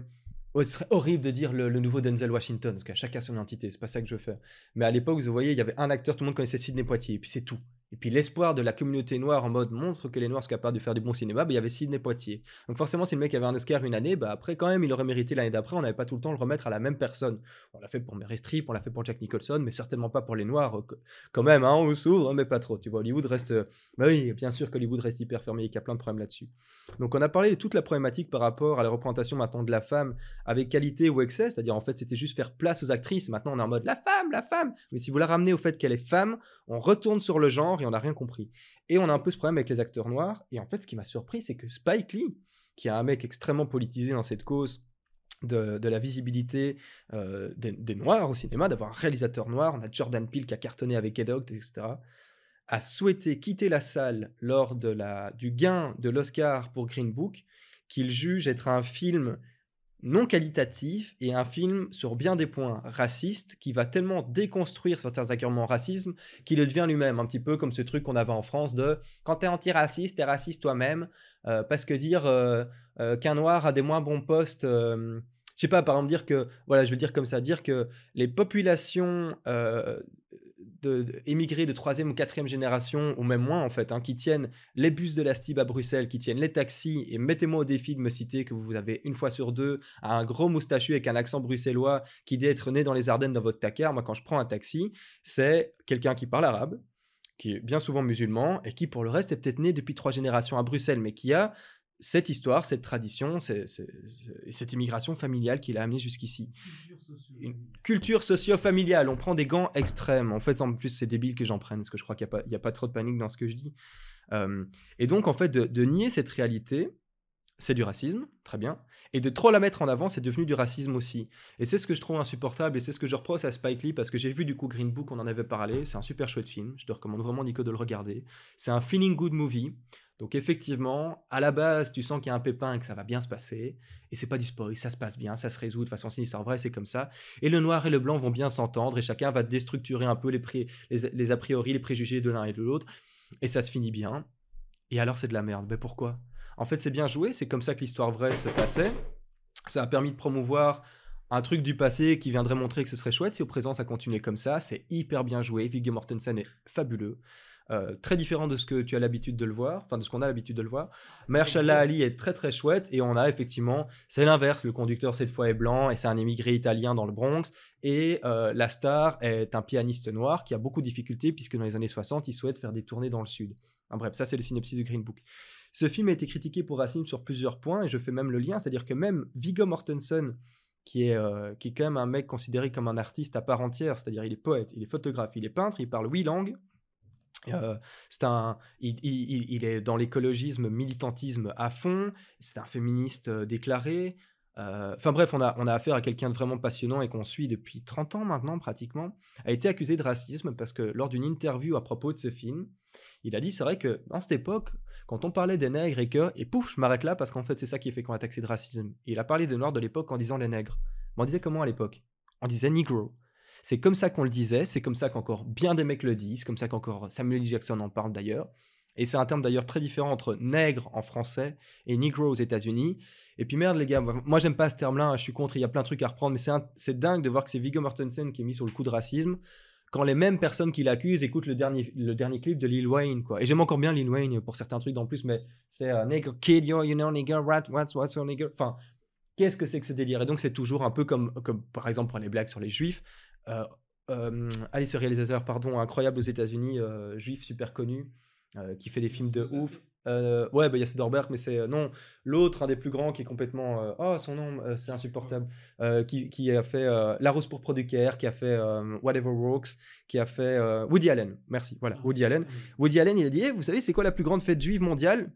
Ouais, ce serait horrible de dire le nouveau Denzel Washington, parce qu'à chacun son identité, c'est pas ça que je veux faire. Mais à l'époque, vous voyez, il y avait un acteur, tout le monde connaissait Sidney Poitier, et puis c'est tout. Et puis l'espoir de la communauté noire en mode montre que les noirs sont capables de faire du bon cinéma, il y avait Sidney Poitier. Donc forcément, si le mec avait un Oscar une année, après quand même, il aurait mérité l'année d'après, on n'avait pas tout le temps le remettre à la même personne. On l'a fait pour Meryl Streep, on l'a fait pour Jack Nicholson, mais certainement pas pour les noirs, quand même, hein, on s'ouvre, mais pas trop. Tu vois, Hollywood reste... Bah oui, bien sûr qu'Hollywood reste hyper fermé et qu'il y a plein de problèmes là-dessus. Donc on a parlé de toute la problématique par rapport à la représentation maintenant de la femme avec qualité ou excès, c'est-à-dire en fait c'était juste faire place aux actrices, maintenant on est en mode la femme, mais si vous la ramenez au fait qu'elle est femme, on retourne sur le genre et on n'a rien compris. Et on a un peu ce problème avec les acteurs noirs, et en fait ce qui m'a surpris c'est que Spike Lee, qui est un mec extrêmement politisé dans cette cause de la visibilité des noirs au cinéma, d'avoir un réalisateur noir, on a Jordan Peele qui a cartonné avec Get Out, etc., a souhaité quitter la salle lors du gain de l'Oscar pour Green Book, qu'il juge être un film non qualitatif et un film sur bien des points racistes qui va tellement déconstruire certains arguments racisme qu'il le devient lui-même, un petit peu comme ce truc qu'on avait en France de quand t'es antiraciste, t'es raciste toi-même, parce que dire qu'un noir a des moins bons postes, je sais pas, par exemple dire que, voilà, je veux dire comme ça, dire que les populations émigrés de 3e ou 4e génération, ou même moins en fait, qui tiennent les bus de la STIB à Bruxelles, qui tiennent les taxis, et mettez-moi au défi de me citer que vous avez une fois sur deux un gros moustachu avec un accent bruxellois qui dit être né dans les Ardennes dans votre Dakar. Moi, quand je prends un taxi, c'est quelqu'un qui parle arabe, qui est bien souvent musulman, et qui pour le reste est peut-être né depuis 3 générations à Bruxelles, mais qui a cette histoire, cette tradition, cette immigration familiale qui l'a amené jusqu'ici. Une culture socio-familiale. On prend des gants extrêmes. En fait, en plus, c'est débile que j'en prenne, parce que je crois qu'il n'y a pas trop de panique dans ce que je dis. Et donc, en fait, de nier cette réalité, c'est du racisme, très bien. Et de trop la mettre en avant, c'est devenu du racisme aussi. Et c'est ce que je trouve insupportable, et c'est ce que je reproche à Spike Lee, parce que j'ai vu du coup Green Book, on en avait parlé, c'est un super chouette film, je te recommande vraiment Nico de le regarder. C'est un feeling good movie. Donc effectivement, à la base, tu sens qu'il y a un pépin et que ça va bien se passer. Et c'est pas du spoil, ça se passe bien, ça se résout. De toute façon, c'est une histoire vraie, c'est comme ça. Et le noir et le blanc vont bien s'entendre et chacun va déstructurer un peu les a priori, les préjugés de l'un et de l'autre. Et ça se finit bien. Et alors, c'est de la merde. Mais pourquoi ? En fait, c'est bien joué, c'est comme ça que l'histoire vraie se passait. Ça a permis de promouvoir un truc du passé qui viendrait montrer que ce serait chouette si au présent ça continuait comme ça. C'est hyper bien joué. Viggo Mortensen est fabuleux. Très différent de ce que tu as l'habitude de le voir, enfin de ce qu'on a l'habitude de le voir. Mahershala Ali est très très chouette, et on a effectivement, c'est l'inverse, le conducteur cette fois est blanc et c'est un émigré italien dans le Bronx, et la star est un pianiste noir qui a beaucoup de difficultés puisque dans les années 60 il souhaite faire des tournées dans le sud. Enfin, bref, ça c'est le synopsis de Green Book. Ce film a été critiqué pour racisme sur plusieurs points, et je fais même le lien, c'est-à-dire que même Viggo Mortensen, qui est quand même un mec considéré comme un artiste à part entière, c'est-à-dire il est poète, il est photographe, il est peintre, il parle 8 langues. Il est dans l'écologisme, militantisme à fond, c'est un féministe déclaré. Enfin bref, on a affaire à quelqu'un de vraiment passionnant et qu'on suit depuis 30 ans maintenant pratiquement. A été accusé de racisme parce que lors d'une interview à propos de ce film, il a dit c'est vrai que dans cette époque, quand on parlait des nègres et pouf, je m'arrête là parce qu'en fait c'est ça qui fait qu'on est taxé de racisme. Et il a parlé des noirs de l'époque en disant les nègres. Mais on disait comment à l'époque ? On disait negro. C'est comme ça qu'on le disait, c'est comme ça qu'encore bien des mecs le disent, comme ça qu'encore Samuel L. Jackson en parle d'ailleurs. Et c'est un terme d'ailleurs très différent entre nègre en français et negro aux États-Unis. Et puis merde les gars, moi j'aime pas ce terme-là, je suis contre, il y a plein de trucs à reprendre, mais c'est dingue de voir que c'est Viggo Mortensen qui est mis sur le coup de racisme quand les mêmes personnes qui l'accusent écoutent le dernier clip de Lil Wayne, quoi. Et j'aime encore bien Lil Wayne pour certains trucs en plus, mais c'est nigger kid, you know, nigger, what's your nigger. Enfin, qu'est-ce que c'est que ce délire? Et donc c'est toujours un peu comme par exemple pour les blagues sur les juifs. Allez, ce réalisateur, pardon, incroyable aux États-Unis, juif super connu, qui fait des films de ouf. Ouais, bah il y a Soderbergh, mais c'est non, l'autre, un des plus grands qui est complètement. Oh, son nom, c'est insupportable. Qui a fait La Rose pour Caire, qui a fait Whatever Works, qui a fait Woody Allen. Merci, voilà, Woody Allen. Woody Allen, il a dit vous savez, c'est quoi la plus grande fête juive mondiale?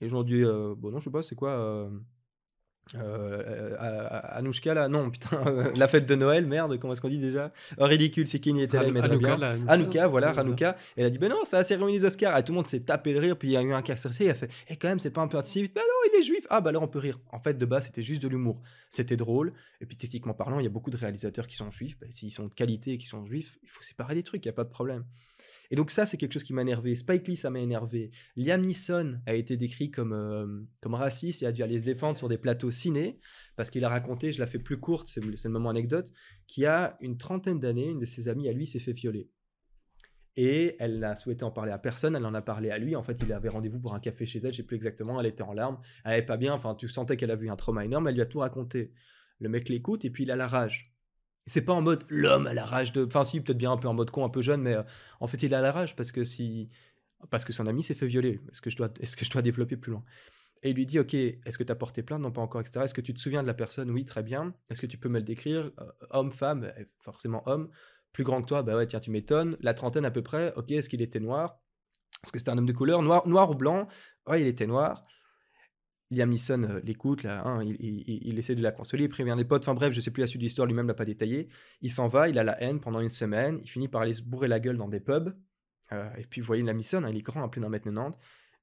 Et les gens ont dit bon, non, je sais pas, c'est quoi Anouchka là, non putain, la fête de Noël, merde, comment est-ce qu'on dit déjà? Ridicule, c'est qui n'y était là, il m'aiderait bien. Hanouka, voilà, Hanouka. Elle a dit, ben non, c'est la cérémonie des Oscars. Et tout le monde s'est tapé le rire, puis il y a eu un cassé, il a fait, quand même, c'est pas un peu antisémite? Ben non, il est juif. Ah, bah alors on peut rire. En fait, de base, c'était juste de l'humour. C'était drôle. Et puis, techniquement parlant, il y a beaucoup de réalisateurs qui sont juifs. Ben, s'ils sont de qualité et qui sont juifs, il faut séparer les trucs, il n'y a pas de problème. Et donc ça, c'est quelque chose qui m'a énervé. Spike Lee, ça m'a énervé. Liam Neeson a été décrit comme raciste et a dû aller se défendre sur des plateaux ciné, parce qu'il a raconté, je la fais plus courte, c'est le moment anecdote, qu'il y a une trentaine d'années, une de ses amies à lui s'est fait violer. Et elle n'a souhaité en parler à personne, elle en a parlé à lui. En fait, il avait rendez-vous pour un café chez elle, je sais plus exactement, elle était en larmes, elle n'allait pas bien, enfin, tu sentais qu'elle avait eu un trauma énorme, elle lui a tout raconté. Le mec l'écoute et puis il a la rage. C'est pas en mode l'homme a la rage de. Enfin, si, peut-être bien un peu en mode con, un peu jeune, mais en fait, il a la rage parce que son ami s'est fait violer. Est-ce que je dois développer plus loin? Et il lui dit ok, est-ce que tu as porté plainte? Non, pas encore, etc. Est-ce que tu te souviens de la personne? Oui, très bien. Est-ce que tu peux me le décrire? Homme, femme, forcément homme. Plus grand que toi? Bah ouais, tiens, tu m'étonnes. La trentaine à peu près. Ok, est-ce qu'il était noir? Est-ce que c'était un homme de couleur? Noir ou blanc? Ouais, il était noir. Liam Neeson l'écoute, là, hein, il essaie de la consoler, il prévient des potes, enfin bref, je sais plus la suite de l'histoire, lui-même l'a pas détaillé. Il s'en va, il a la haine pendant une semaine, il finit par aller se bourrer la gueule dans des pubs. Et puis vous voyez Liam Neeson, hein, il est grand, plus d'1m90,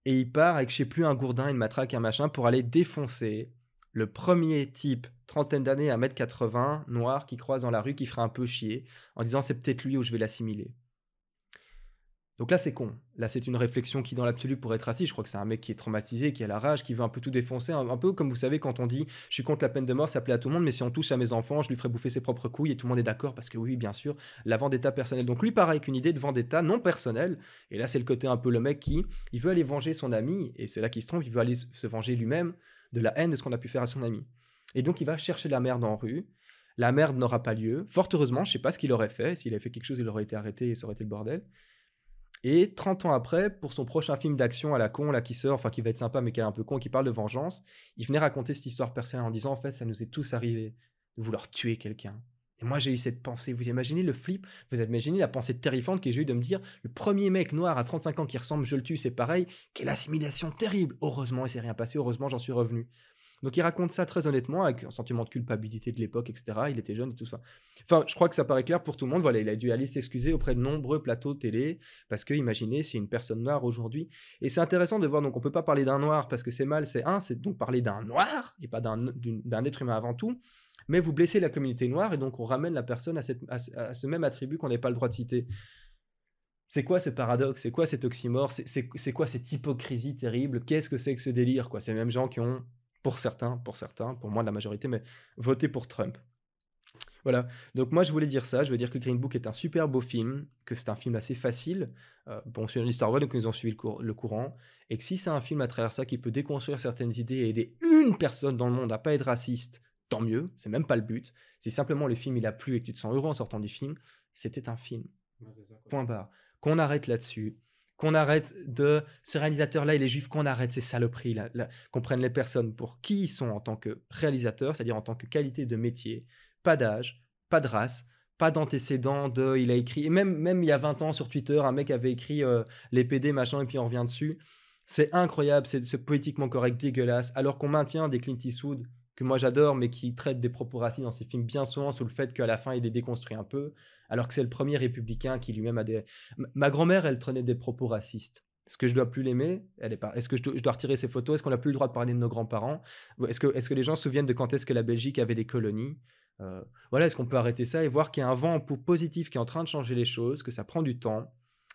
et il part avec, je sais plus, un gourdin, une matraque, un machin, pour aller défoncer le premier type, trentaine d'années, 1m80, noir, qui croise dans la rue, qui ferait un peu chier, en disant c'est peut-être lui où je vais l'assimiler. Donc là, c'est con. Là, c'est une réflexion qui, dans l'absolu, pourrait être raciste. Je crois que c'est un mec qui est traumatisé, qui a la rage, qui veut un peu tout défoncer. Un peu comme vous savez, quand on dit je suis contre la peine de mort, ça plaît à tout le monde, mais si on touche à mes enfants, je lui ferai bouffer ses propres couilles et tout le monde est d'accord parce que oui, bien sûr, la vendetta personnelle. Donc lui, pareil, avec une idée de vendetta non personnelle. Et là, c'est le côté un peu le mec qui il veut aller venger son ami, et c'est là qu'il se trompe, il veut aller se venger lui-même de la haine de ce qu'on a pu faire à son ami. Et donc, il va chercher la merde en rue. La merde n'aura pas lieu. Fort heureusement, je sais pas ce qu'il aurait fait. S'il avait fait quelque chose, il aurait été arrêté et ça aurait été le bordel. Et 30 ans après, pour son prochain film d'action à la con, là, qui sort, enfin qui va être sympa, mais qui est un peu con, qui parle de vengeance, il venait raconter cette histoire personnelle en disant, en fait, ça nous est tous arrivé de vouloir tuer quelqu'un. Et moi, j'ai eu cette pensée. Vous imaginez le flip? Vous imaginez la pensée terrifiante que j'ai eue de me dire, le premier mec noir à 35 ans qui ressemble, je le tue, c'est pareil. Quelle assimilation terrible! Heureusement, il s'est rien passé. Heureusement, j'en suis revenu. Donc il raconte ça très honnêtement, avec un sentiment de culpabilité de l'époque, etc. Il était jeune et tout ça. Enfin, je crois que ça paraît clair pour tout le monde. Voilà, il a dû aller s'excuser auprès de nombreux plateaux télé, parce que imaginez, c'est une personne noire aujourd'hui. Et c'est intéressant de voir, donc on peut pas parler d'un noir parce que c'est mal, c'est donc parler d'un noir, et pas d'un être humain avant tout, mais vous blessez la communauté noire, et donc on ramène la personne à ce même attribut qu'on n'a pas le droit de citer. C'est quoi ce paradoxe? C'est quoi cet oxymore? C'est quoi cette hypocrisie terrible? Qu'est-ce que c'est que ce délire, quoi? C'est les mêmes gens qui ont, pour certains, pour moi la majorité, mais voté pour Trump. Voilà, donc moi je voulais dire ça, je veux dire que Green Book est un super beau film, que c'est un film assez facile, bon c'est une histoire vraie donc ils ont suivi le courant, et que si c'est un film à travers ça qui peut déconstruire certaines idées et aider une personne dans le monde à pas être raciste, tant mieux, c'est même pas le but. Si simplement le film il a plu et que tu te sens heureux en sortant du film, c'était un film. Ouais, c'est ça, quoi. Point barre. Qu'on arrête là-dessus. Qu'on arrête de ce réalisateur-là, il est juif, qu'on arrête ces saloperies, qu'on prenne les personnes pour qui ils sont en tant que réalisateurs, c'est-à-dire en tant que qualité de métier, pas d'âge, pas de race, pas d'antécédents il a écrit, et même il y a 20 ans sur Twitter, un mec avait écrit les PD, machin, et puis on revient dessus. C'est incroyable, c'est poétiquement correct, dégueulasse, alors qu'on maintient des Clint Eastwood, que moi j'adore, mais qui traitent des propos racistes dans ses films bien souvent, sous le fait qu'à la fin il les déconstruit un peu, alors que c'est le premier républicain qui lui-même a des... Ma grand-mère, elle tenait des propos racistes. Est-ce que je dois plus l'aimer? Est-ce que je dois retirer ses photos? Est-ce qu'on n'a plus le droit de parler de nos grands-parents? Est-ce que les gens se souviennent de quand est-ce que la Belgique avait des colonies? Voilà, est-ce qu'on peut arrêter ça et voir qu'il y a un vent positif qui est en train de changer les choses, que ça prend du temps,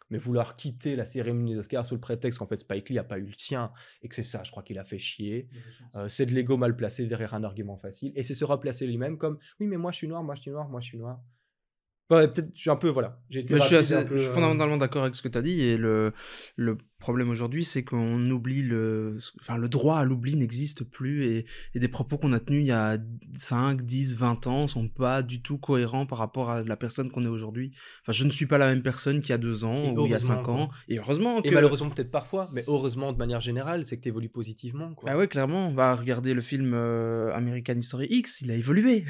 mais vouloir quitter la cérémonie des Oscars sous le prétexte qu'en fait Spike Lee a pas eu le sien et que c'est ça, je crois qu'il a fait chier. C'est de l'ego mal placé derrière un argument facile et c'est se replacer lui-même comme oui, mais moi je suis noir, moi je suis noir, moi je suis noir. Ouais, peut-être, je suis un peu, voilà, j'ai été Mais rapide, je un peu. suis fondamentalement d'accord avec ce que tu as dit. Et le problème aujourd'hui, c'est qu'on oublie enfin, le droit à l'oubli n'existe plus. Et des propos qu'on a tenus il y a 5, 10, 20 ans sont pas du tout cohérents par rapport à la personne qu'on est aujourd'hui. Enfin, je ne suis pas la même personne qu'il y a 2 ans Et ou il y a 5 heureusement, ans. quoi. Et heureusement Et que. malheureusement, peut-être parfois, mais heureusement, de manière générale, c'est que tu évolues positivement, quoi. Ah ouais, clairement. On va regarder le film American History X, il a évolué.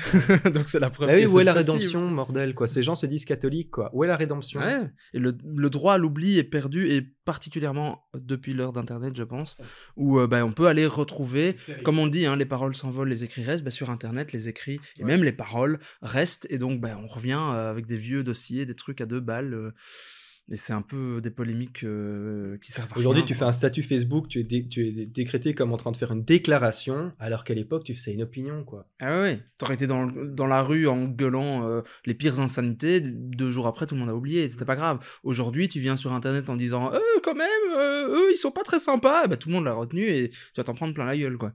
Donc c'est la preuve Bah oui, que où est c'est la possible. rédemption, bordel, quoi. Ces gens se disent catholiques, quoi. Où est la rédemption? Ouais, et le droit à l'oubli est perdu, et particulièrement depuis l'heure d'Internet, je pense, où on peut aller retrouver, comme on dit, hein, les paroles s'envolent, les écrits restent. Sur Internet, les écrits et même les paroles restent, et donc on revient avec des vieux dossiers, des trucs à 2 balles, et c'est un peu des polémiques qui servent à Aujourd'hui, rien, tu fais quoi. un statut Facebook, tu es décrété comme en train de faire une déclaration, alors qu'à l'époque, tu faisais une opinion, quoi. Ah ouais, t'aurais été dans la rue en gueulant les pires insanités, 2 jours après, tout le monde a oublié, c'était pas grave. Aujourd'hui, tu viens sur Internet en disant « quand même, eux, ils sont pas très sympas », tout le monde l'a retenu et tu vas t'en prendre plein la gueule, quoi.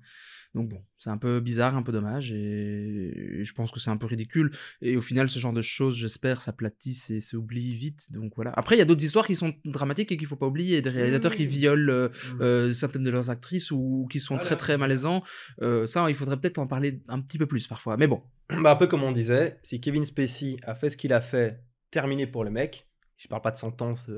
Donc bon, c'est un peu bizarre, un peu dommage, et je pense que c'est un peu ridicule. Et au final, ce genre de choses, j'espère, s'aplatissent et s'oublient vite. Donc voilà. Après, il y a d'autres histoires qui sont dramatiques et qu'il faut pas oublier. Des réalisateurs qui violent certaines de leurs actrices ou qui sont très très malaisants. Ça, il faudrait peut-être en parler un petit peu plus parfois. Mais bon. Bah, un peu comme on disait, si Kevin Spacey a fait ce qu'il a fait, terminé pour le mec, je parle pas de sentence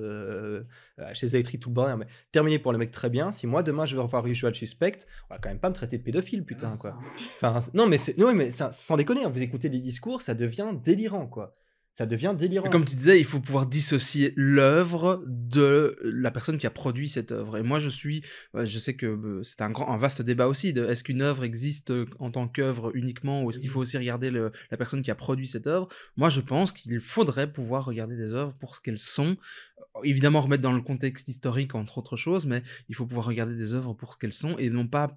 chez Electric tout le bordel, mais terminé pour le mec, très bien. Si moi demain je veux revoir Usual Suspect, on va quand même pas me traiter de pédophile, putain, quoi. Enfin, non, mais sans déconner, hein, vous écoutez les discours, ça devient délirant, quoi. Ça devient délirant. Comme tu disais, il faut pouvoir dissocier l'œuvre de la personne qui a produit cette œuvre. Et moi, je sais que c'est un vaste débat aussi de est-ce qu'une œuvre existe en tant qu'œuvre uniquement, ou est-ce qu'il faut aussi regarder la personne qui a produit cette œuvre. Moi, je pense qu'il faudrait pouvoir regarder des œuvres pour ce qu'elles sont. Évidemment, remettre dans le contexte historique, entre autres choses, mais il faut pouvoir regarder des œuvres pour ce qu'elles sont et non pas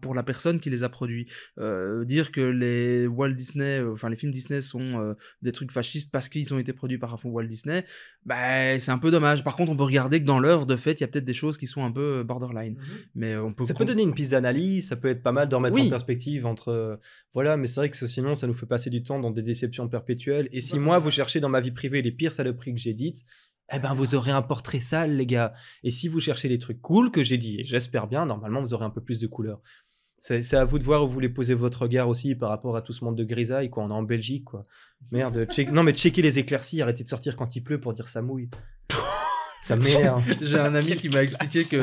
pour la personne qui les a produits. Dire que les Walt Disney, les films Disney sont des trucs fascistes parce qu'ils ont été produits par Walt Disney, c'est un peu dommage. Par contre, on peut regarder que dans l'œuvre, de fait, il y a peut-être des choses qui sont un peu borderline. Mais on peut... Ça peut donner une piste d'analyse, ça peut être pas mal de remettre Oui. en perspective entre... voilà, mais c'est vrai que sinon, ça nous fait passer du temps dans des déceptions perpétuelles. Et si moi, vous cherchez dans ma vie privée les pires saloperies que j'ai dites, eh ben, vous aurez un portrait sale, les gars. Et si vous cherchez les trucs cool que j'ai dit, et j'espère bien, normalement, vous aurez un peu plus de couleurs. C'est à vous de voir où vous voulez poser votre regard aussi par rapport à tout ce monde de grisaille, quoi. On est en Belgique, quoi. Merde, non, mais checker les éclaircies, arrêtez de sortir quand il pleut pour dire ça mouille. Ça m'énerve. J'ai un ami qui m'a expliqué que...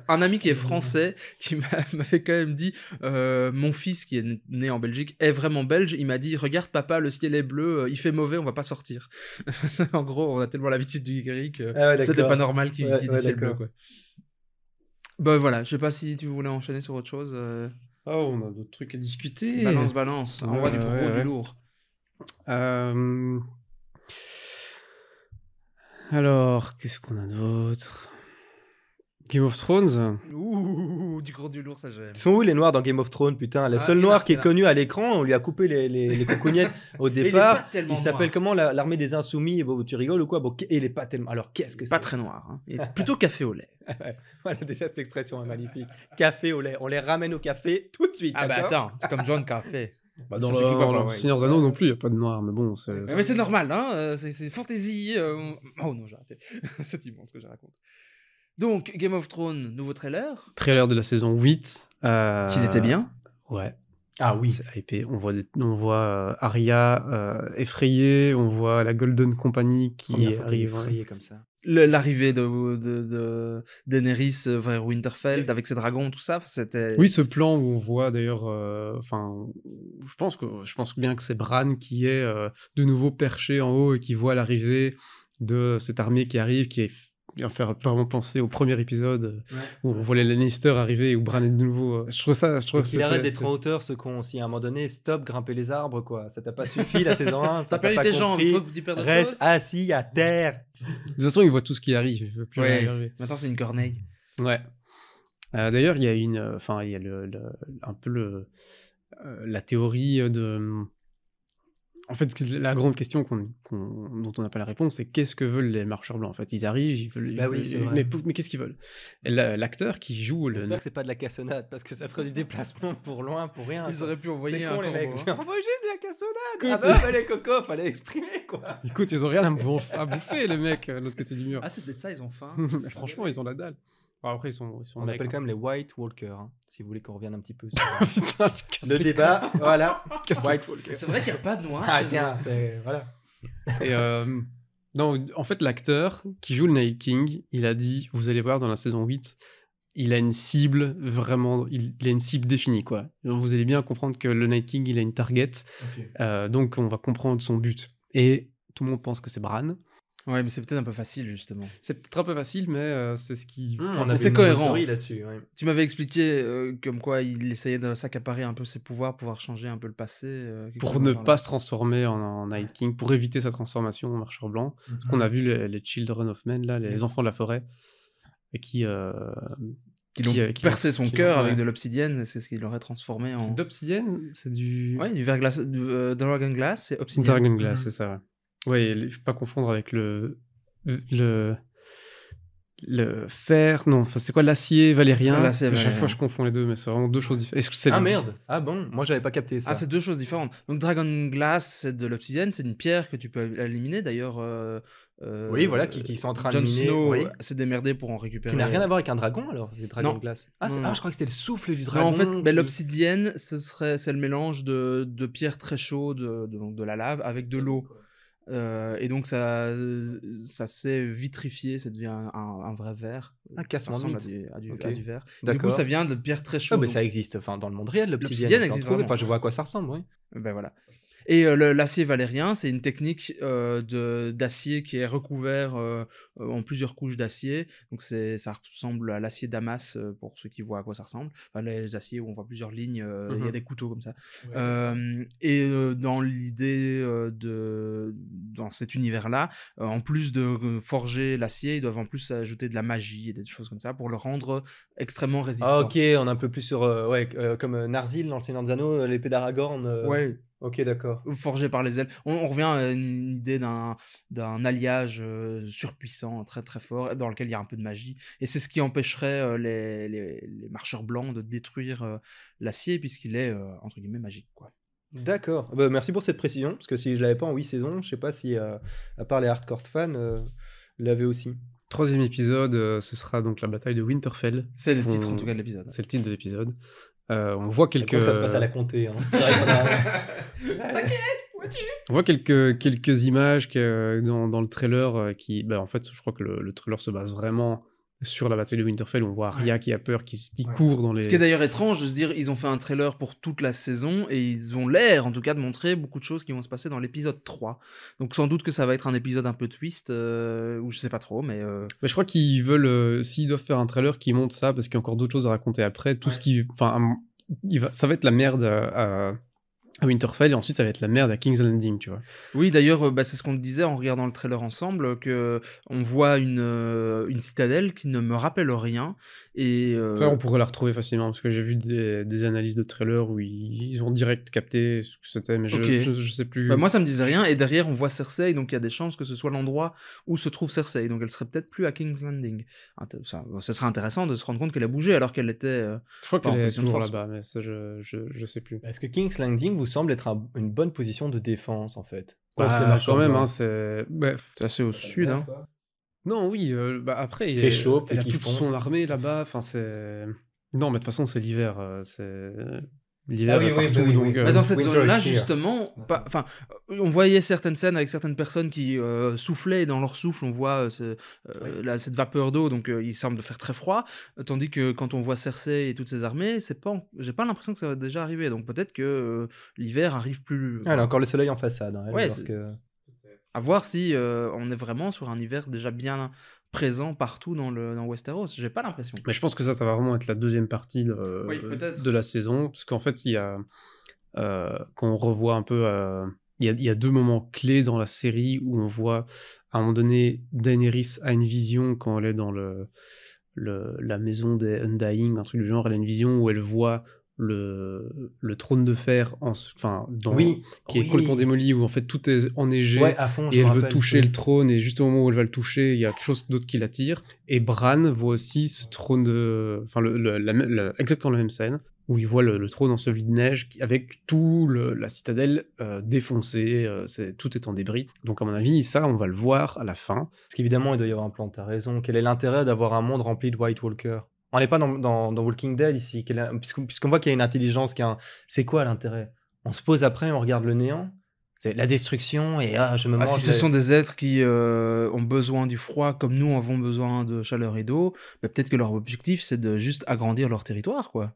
un ami qui est français, qui m'avait quand même dit mon fils, qui est né en Belgique, est vraiment belge. Il m'a dit, regarde papa, le ciel est bleu, il fait mauvais, on va pas sortir. En gros, on a tellement l'habitude du gris que c'était pas normal qu'il y ait du ciel bleu, quoi. Bah voilà, je sais pas si tu voulais enchaîner sur autre chose. Oh, on a d'autres trucs à discuter. Balance. On voit du gros, du lourd. Alors, qu'est-ce qu'on a d'autre? Game of Thrones. Ouh, du gros, du lourd, ça j'aime. Ils sont où les noirs dans Game of Thrones, putain? Le seul noir qui est connu à l'écran, on lui a coupé les coucougnettes au départ. Il s'appelle comment, l'armée des insoumis? Bon, tu rigoles ou quoi? Bon, et il est pas tellement... Alors, qu'est-ce que c'est? Pas très noir, hein. Il est plutôt café au lait. Voilà, déjà cette expression est magnifique. Café au lait. On les ramène au café tout de suite. Ah bah d'accord. attends, c'est comme John Café. Dans le Seigneur des Anneaux non plus, il n'y a pas de noir, mais bon. Mais c'est normal, hein, c'est fantasy. Oh non, j'ai arrêté. C'est immense ce que je raconte. Donc, Game of Thrones, nouveau trailer. Trailer de la saison 8. Qu'il était bien. Ouais. Ah oui. C'est hypé. On voit Arya effrayée, on voit la Golden Company qui arrive. Effrayée comme ça. L'arrivée de Daenerys vers Winterfell avec ses dragons, tout ça, c'était... Oui, ce plan où on voit d'ailleurs... je pense bien que c'est Bran qui est de nouveau perché en haut et qui voit l'arrivée de cette armée qui arrive, qui vient faire vraiment penser au premier épisode où on voit les Lannister arriver et où Bran est de nouveau... Je trouve il arrête d'être en hauteur, ce con aussi. À un moment donné, stop, grimper les arbres, quoi. Ça t'a pas suffi, la saison 1. T'as perdu tes jambes, reste assis à terre. De toute façon, il voit tout ce qui arrive. Il veut plus rien arriver. Maintenant, c'est une corneille. Ouais. D'ailleurs, il y a un peu la théorie En fait, la grande question dont on n'a pas la réponse, c'est qu'est-ce que veulent les marcheurs blancs? En fait, ils arrivent, Bah oui, c'est vrai. mais qu'est-ce qu'ils veulent? Et l'acteur qui joue J'espère que c'est pas de la cassonade, parce que ça ferait du déplacement pour loin, pour rien. Ils quoi. auraient pu C'est envoyer con, un les mecs. corbeau, hein. Envoie juste de la cassonade. Écoute, Ah bah, les cocos, fallait exprimer, quoi. Écoute, ils ont rien à bouffer, les mecs, de l'autre côté du mur. Ah, c'est peut-être ça, ils ont faim. Mais franchement, ils ont la dalle. Alors après, ils sont On mecs, appelle hein. quand même les White Walkers, hein, si vous voulez qu'on revienne un petit peu sur Putain, le débat. Voilà, Casse- White Walkers. C'est vrai qu'il n'y a pas de noir. Ah chez eux. tiens, c'est... Voilà. Et non, en fait, l'acteur qui joue le Night King, il a dit, vous allez voir dans la saison 8, il a une cible vraiment, il a une cible définie, quoi. Donc, vous allez bien comprendre que le Night King, il a une target, donc on va comprendre son but. Et tout le monde pense que c'est Bran. Ouais, mais c'est peut-être un peu facile, justement. C'est peut-être un peu facile, mais c'est ce qui... On enfin, avait c'est une cohérent. théorie là-dessus. Ouais. Tu m'avais expliqué comme quoi il essayait de s'accaparer un peu ses pouvoirs, pouvoir changer un peu le passé. quelque pour chose ne dans le pas genre. se transformer en Night King, pour éviter sa transformation en marcheur blanc. Parce qu'on a vu les Children of Men, là, les enfants de la forêt, et qui... Ils ont qui percé son qui cœur ouais. avec de l'obsidienne, c'est ce qui l'aurait transformé en. C'est d'obsidienne, c'est du... Ouais, du verglas, du Dragon Glass, c'est obsidienne. Dragon Glass, c'est ça. Ouais, il faut pas confondre avec le fer, non, enfin, c'est quoi l'acier valérien? L'acier À chaque valérien. fois, je confonds les deux, mais c'est vraiment deux choses différentes. Est-ce que c'est Ah merde. Ah bon, moi j'avais pas capté ça. Ah, c'est deux choses différentes. Donc Dragon Glass, c'est de l'obsidienne, c'est une pierre que tu peux éliminer. D'ailleurs, Oui, voilà, qui sont en train de Jon miner, Snow oui. s'est démerdé pour en récupérer. Qui n'a rien à voir avec un dragon alors, les dragons Non. de glace. Ah, Non, non. je crois que c'était le souffle du Non, dragon. en fait, qui- l'obsidienne, c'est le mélange de pierres très chaudes, donc de la lave, avec de l'eau. Et donc ça s'est vitrifié, ça devient un vrai verre. Ah, casse-moi Ça ressemble mythe. à du Ok. verre. Du coup, D'accord. ça vient de pierres très Ah, chaudes. mais donc- ça existe, enfin dans le monde réel, l'obsidienne. L'obsidienne on peut en existe trouver. vraiment. Enfin, je vois à quoi ça ressemble, oui. Ben voilà. Et l'acier valérien, c'est une technique d'acier qui est recouvert en plusieurs couches d'acier. Donc ça ressemble à l'acier Damas pour ceux qui voient à quoi ça ressemble. Enfin, les aciers où on voit plusieurs lignes, il y a des couteaux comme ça. Dans l'idée dans cet univers-là, en plus de forger l'acier, ils doivent en plus ajouter de la magie et des choses comme ça pour le rendre extrêmement résistant. Ah, ok, on est un peu plus sur. Comme Narsil dans le Seigneur des Anneaux, l'épée d'Aragorn. Ouais. Ok, d'accord. Forgé par les ailes. On revient à une idée d'un alliage surpuissant, très très fort, dans lequel il y a un peu de magie. Et c'est ce qui empêcherait les marcheurs blancs de détruire l'acier, puisqu'il est, entre guillemets, magique, quoi. D'accord. Bah, merci pour cette précision, parce que si je l'avais pas en 8 saisons, je sais pas si, à part les hardcore fans, l'avaient aussi. 3e épisode, ce sera donc la bataille de Winterfell. C'est le titre, en tout cas, de l'épisode. C'est le titre de l'épisode. On voit C'est quelques... comme ça se passe à la comté. Hein. C'est vrai qu'on a- On voit quelques images dans le trailer qui... Bah, en fait, je crois que le trailer se base vraiment sur la bataille de Winterfell. On voit Arya qui a peur, qui court dans les... Ce qui est d'ailleurs étrange de se dire, ils ont fait un trailer pour toute la saison et ils ont l'air, en tout cas, de montrer beaucoup de choses qui vont se passer dans l'épisode 3. Donc sans doute que ça va être un épisode un peu twist, ou je sais pas trop, mais... Mais je crois qu'ils veulent, s'ils doivent faire un trailer qui montre ça, parce qu'il y a encore d'autres choses à raconter après, tout ce qui... Enfin, ça va être la merde à Winterfell, et ensuite ça va être la merde à King's Landing, tu vois. Oui, d'ailleurs, c'est ce qu'on disait en regardant le trailer ensemble, que on voit une citadelle qui ne me rappelle rien. Et Ça, on pourrait la retrouver facilement, parce que j'ai vu des analyses de trailers où ils ont direct capté ce que c'était, mais Ok. je sais plus. moi, ça me disait rien. Et derrière, on voit Cersei, donc il y a des chances que ce soit l'endroit où se trouve Cersei. Donc elle serait peut-être plus à King's Landing. Ce serait intéressant de se rendre compte qu'elle a bougé alors qu'elle était... Je crois pas en qu'elle est position de toujours force. là-bas, mais ça, je sais plus. Est-ce que King's Landing vous semble être une bonne position de défense, en fait? Contre les Bah, marchands quand même, blancs hein, c'est... Bref. C'est assez au sud, hein. Non, oui, après, Il fait chaud, elle a peut-être qu'ils toute font. son armée là-bas, enfin, c'est... Non, mais de toute façon, c'est l'hiver, L'hiver Ah oui, est oui, partout, bah oui, donc... oui. Bah, dans cette Winter zone-là, is here. justement, on voyait certaines scènes avec certaines personnes qui soufflaient, et dans leur souffle, on voit cette vapeur d'eau, donc il semble de faire très froid, tandis que quand on voit Cersei et toutes ses armées, j'ai pas l'impression que ça va déjà arriver, donc peut-être que l'hiver arrive plus... Ah, elle a encore le soleil en façade. Hein, elle, Ouais, parce que... À voir si on est vraiment sur un hiver déjà bien présent partout dans Westeros, j'ai pas l'impression. Mais je pense que ça va vraiment être la deuxième partie Oui, peut-être. de la saison, parce qu'en fait, il y a... quand on revoit un peu... Il y a deux moments clés dans la série où on voit, à un moment donné, Daenerys a une vision quand elle est dans la maison des Undying, un truc du genre. Elle a une vision où elle voit le trône de fer, Oui, qui est complètement oui. démoli, où en fait tout est enneigé, Ouais, à fond, et je me elle veut rappelle. toucher Oui. le trône, et juste au moment où elle va le toucher, il y a quelque chose d'autre qui l'attire. Et Bran voit aussi ce trône enfin exactement la même scène, où il voit le trône enseveli de neige, avec tout la citadelle défoncée, tout est en débris. Donc à mon avis, ça, on va le voir à la fin. Parce qu'évidemment, il doit y avoir un plan, t'as raison. Quel est l'intérêt d'avoir un monde rempli de White Walkers? On n'est pas dans Walking Dead ici, puisqu'on voit qu'il y a une intelligence, c'est quoi l'intérêt? On se pose après, on regarde le néant, c'est la destruction, et je me Ah, mange... si ce sont des êtres qui ont besoin du froid comme nous avons besoin de chaleur et d'eau, bah, peut-être que leur objectif c'est de juste agrandir leur territoire, quoi.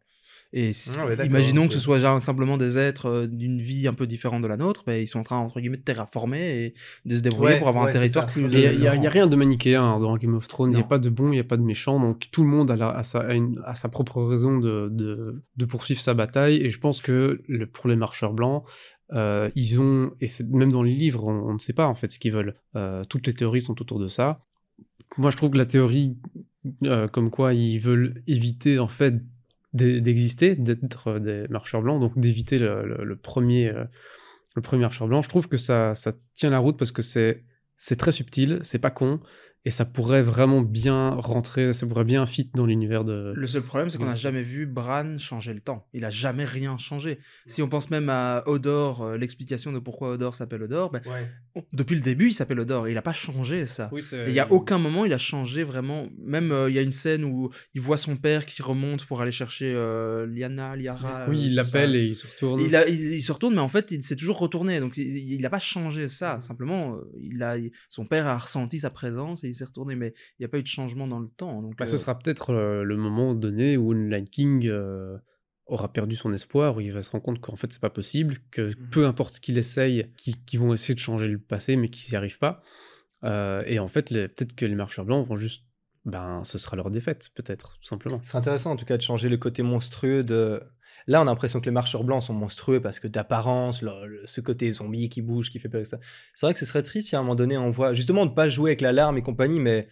Et Ah ouais, d'accord, imaginons ok. que ce soit simplement des êtres d'une vie un peu différente de la nôtre, bah, ils sont en train, entre guillemets, de terraformer et de se débrouiller pour avoir un Ouais, c'est territoire ça. plus... Et il y a rien de manichéen dans Game of Thrones, il n'y a Non. pas de bon, il n'y a pas de méchant, donc tout le monde a sa propre raison de poursuivre sa bataille, et je pense que pour les marcheurs blancs, ils ont, et même dans les livres, on ne sait pas en fait ce qu'ils veulent. Toutes les théories sont autour de ça. Moi je trouve que la théorie comme quoi ils veulent éviter en fait d'exister, d'être des marcheurs blancs, donc d'éviter le premier marcheur blanc, je trouve que ça tient la route parce que c'est très subtil, c'est pas con, et ça pourrait vraiment bien rentrer, ça pourrait bien fit dans l'univers de... Le seul problème, c'est qu'on n'a jamais vu Bran changer le temps. Il a jamais rien changé. Si on pense même à Hodor, l'explication de pourquoi Hodor s'appelle Hodor, ben, Ouais. depuis le début, il s'appelle Hodor. Et il n'a pas changé ça. Oui, Et il n'y a aucun moment, il a changé vraiment. Même il y a une scène où il voit son père qui remonte pour aller chercher Liara. Oui, il l'appelle et il se retourne. Il se retourne, mais en fait, il s'est toujours retourné. Donc, il n'a pas changé ça. Simplement, son père a ressenti sa présence et il s'est retourné. Mais il n'y a pas eu de changement dans le temps. Donc, Ce sera peut-être le moment donné où le Night King aura perdu son espoir, où il va se rendre compte qu'en fait c'est pas possible, que peu importe ce qu'il essaye, qu'ils vont essayer de changer le passé, mais qu'ils n'y arrivent pas. Et en fait, peut-être que les marcheurs blancs vont juste... ce sera leur défaite, peut-être, tout simplement. C'est intéressant en tout cas de changer le côté monstrueux de... Là, on a l'impression que les marcheurs blancs sont monstrueux parce que d'apparence, ce côté zombie qui bouge, qui fait peur, ça. C'est vrai que ce serait triste si à un moment donné on voit justement de pas jouer avec l'alarme et compagnie, mais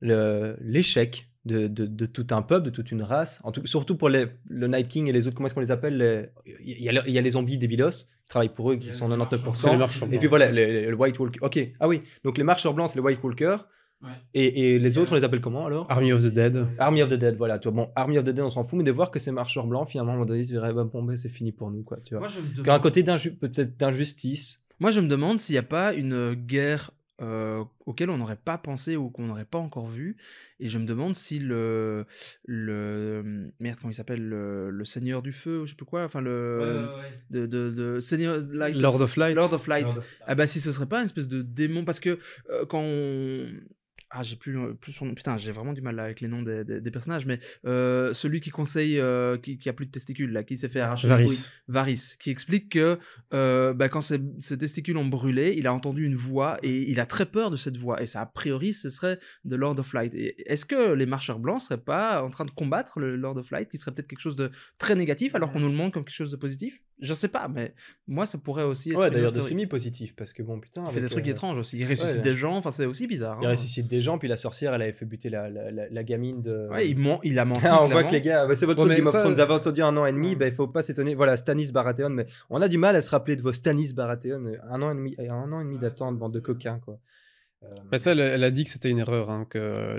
l'échec de tout un peuple, de toute une race, surtout pour le Night King et les autres, comment est-ce qu'on les appelle? Il y a les zombies débilos qui travaillent pour eux, qui sont 99%. C'est les marcheurs Et blancs. puis voilà, le White Walker. Ok, ah oui, donc les marcheurs blancs, c'est les White Walkers. Ouais. Et les autres, on les appelle comment alors? Army of the Dead. Army of the Dead, voilà. Tu vois, bon, Army of the Dead, on s'en fout, mais de voir que ces marcheurs blancs, finalement, à un moment donné, ils se diraient, c'est fini pour nous, quoi. Tu vois. Qu'il y a un côté peut-être d'injustice. Moi, je me demande s'il n'y a pas une guerre auquel on n'aurait pas pensé ou qu'on n'aurait pas encore vu. Et je me demande si merde, comment il s'appelle, le Seigneur du Feu, ou je sais plus quoi, enfin Seigneur Light, Lord of Light. Ah bah si ce serait pas une espèce de démon, parce que quand on... Ah, j'ai plus son nom. Putain, j'ai vraiment du mal là avec les noms des personnages, mais celui qui conseille, qui a plus de testicules, là, qui s'est fait arracher les couilles. Varys, qui explique que quand ses testicules ont brûlé, il a entendu une voix et il a très peur de cette voix. Et ça, a priori, ce serait de Lord of Light. Et est-ce que les marcheurs blancs seraient pas en train de combattre le Lord of Light, qui serait peut-être quelque chose de très négatif, alors qu'on nous le montre comme quelque chose de positif? Je sais pas, mais moi, ça pourrait aussi être... Ouais, d'ailleurs, de semi-positif, parce que bon, putain... Il fait des trucs étranges aussi. Il ressuscite des gens, enfin, c'est aussi bizarre. Il ressuscite des gens, puis la sorcière, elle avait fait buter la gamine de... Ouais, il a menti. On voit que les gars, c'est votre faute, Game of Thrones, vous avez entendu 1 an et demi, il faut pas s'étonner. Voilà, Stannis Baratheon, mais on a du mal à se rappeler de vos Stannis Baratheon. 1 an et demi d'attente, bande de coquins, quoi. Ça, elle a dit que c'était une erreur,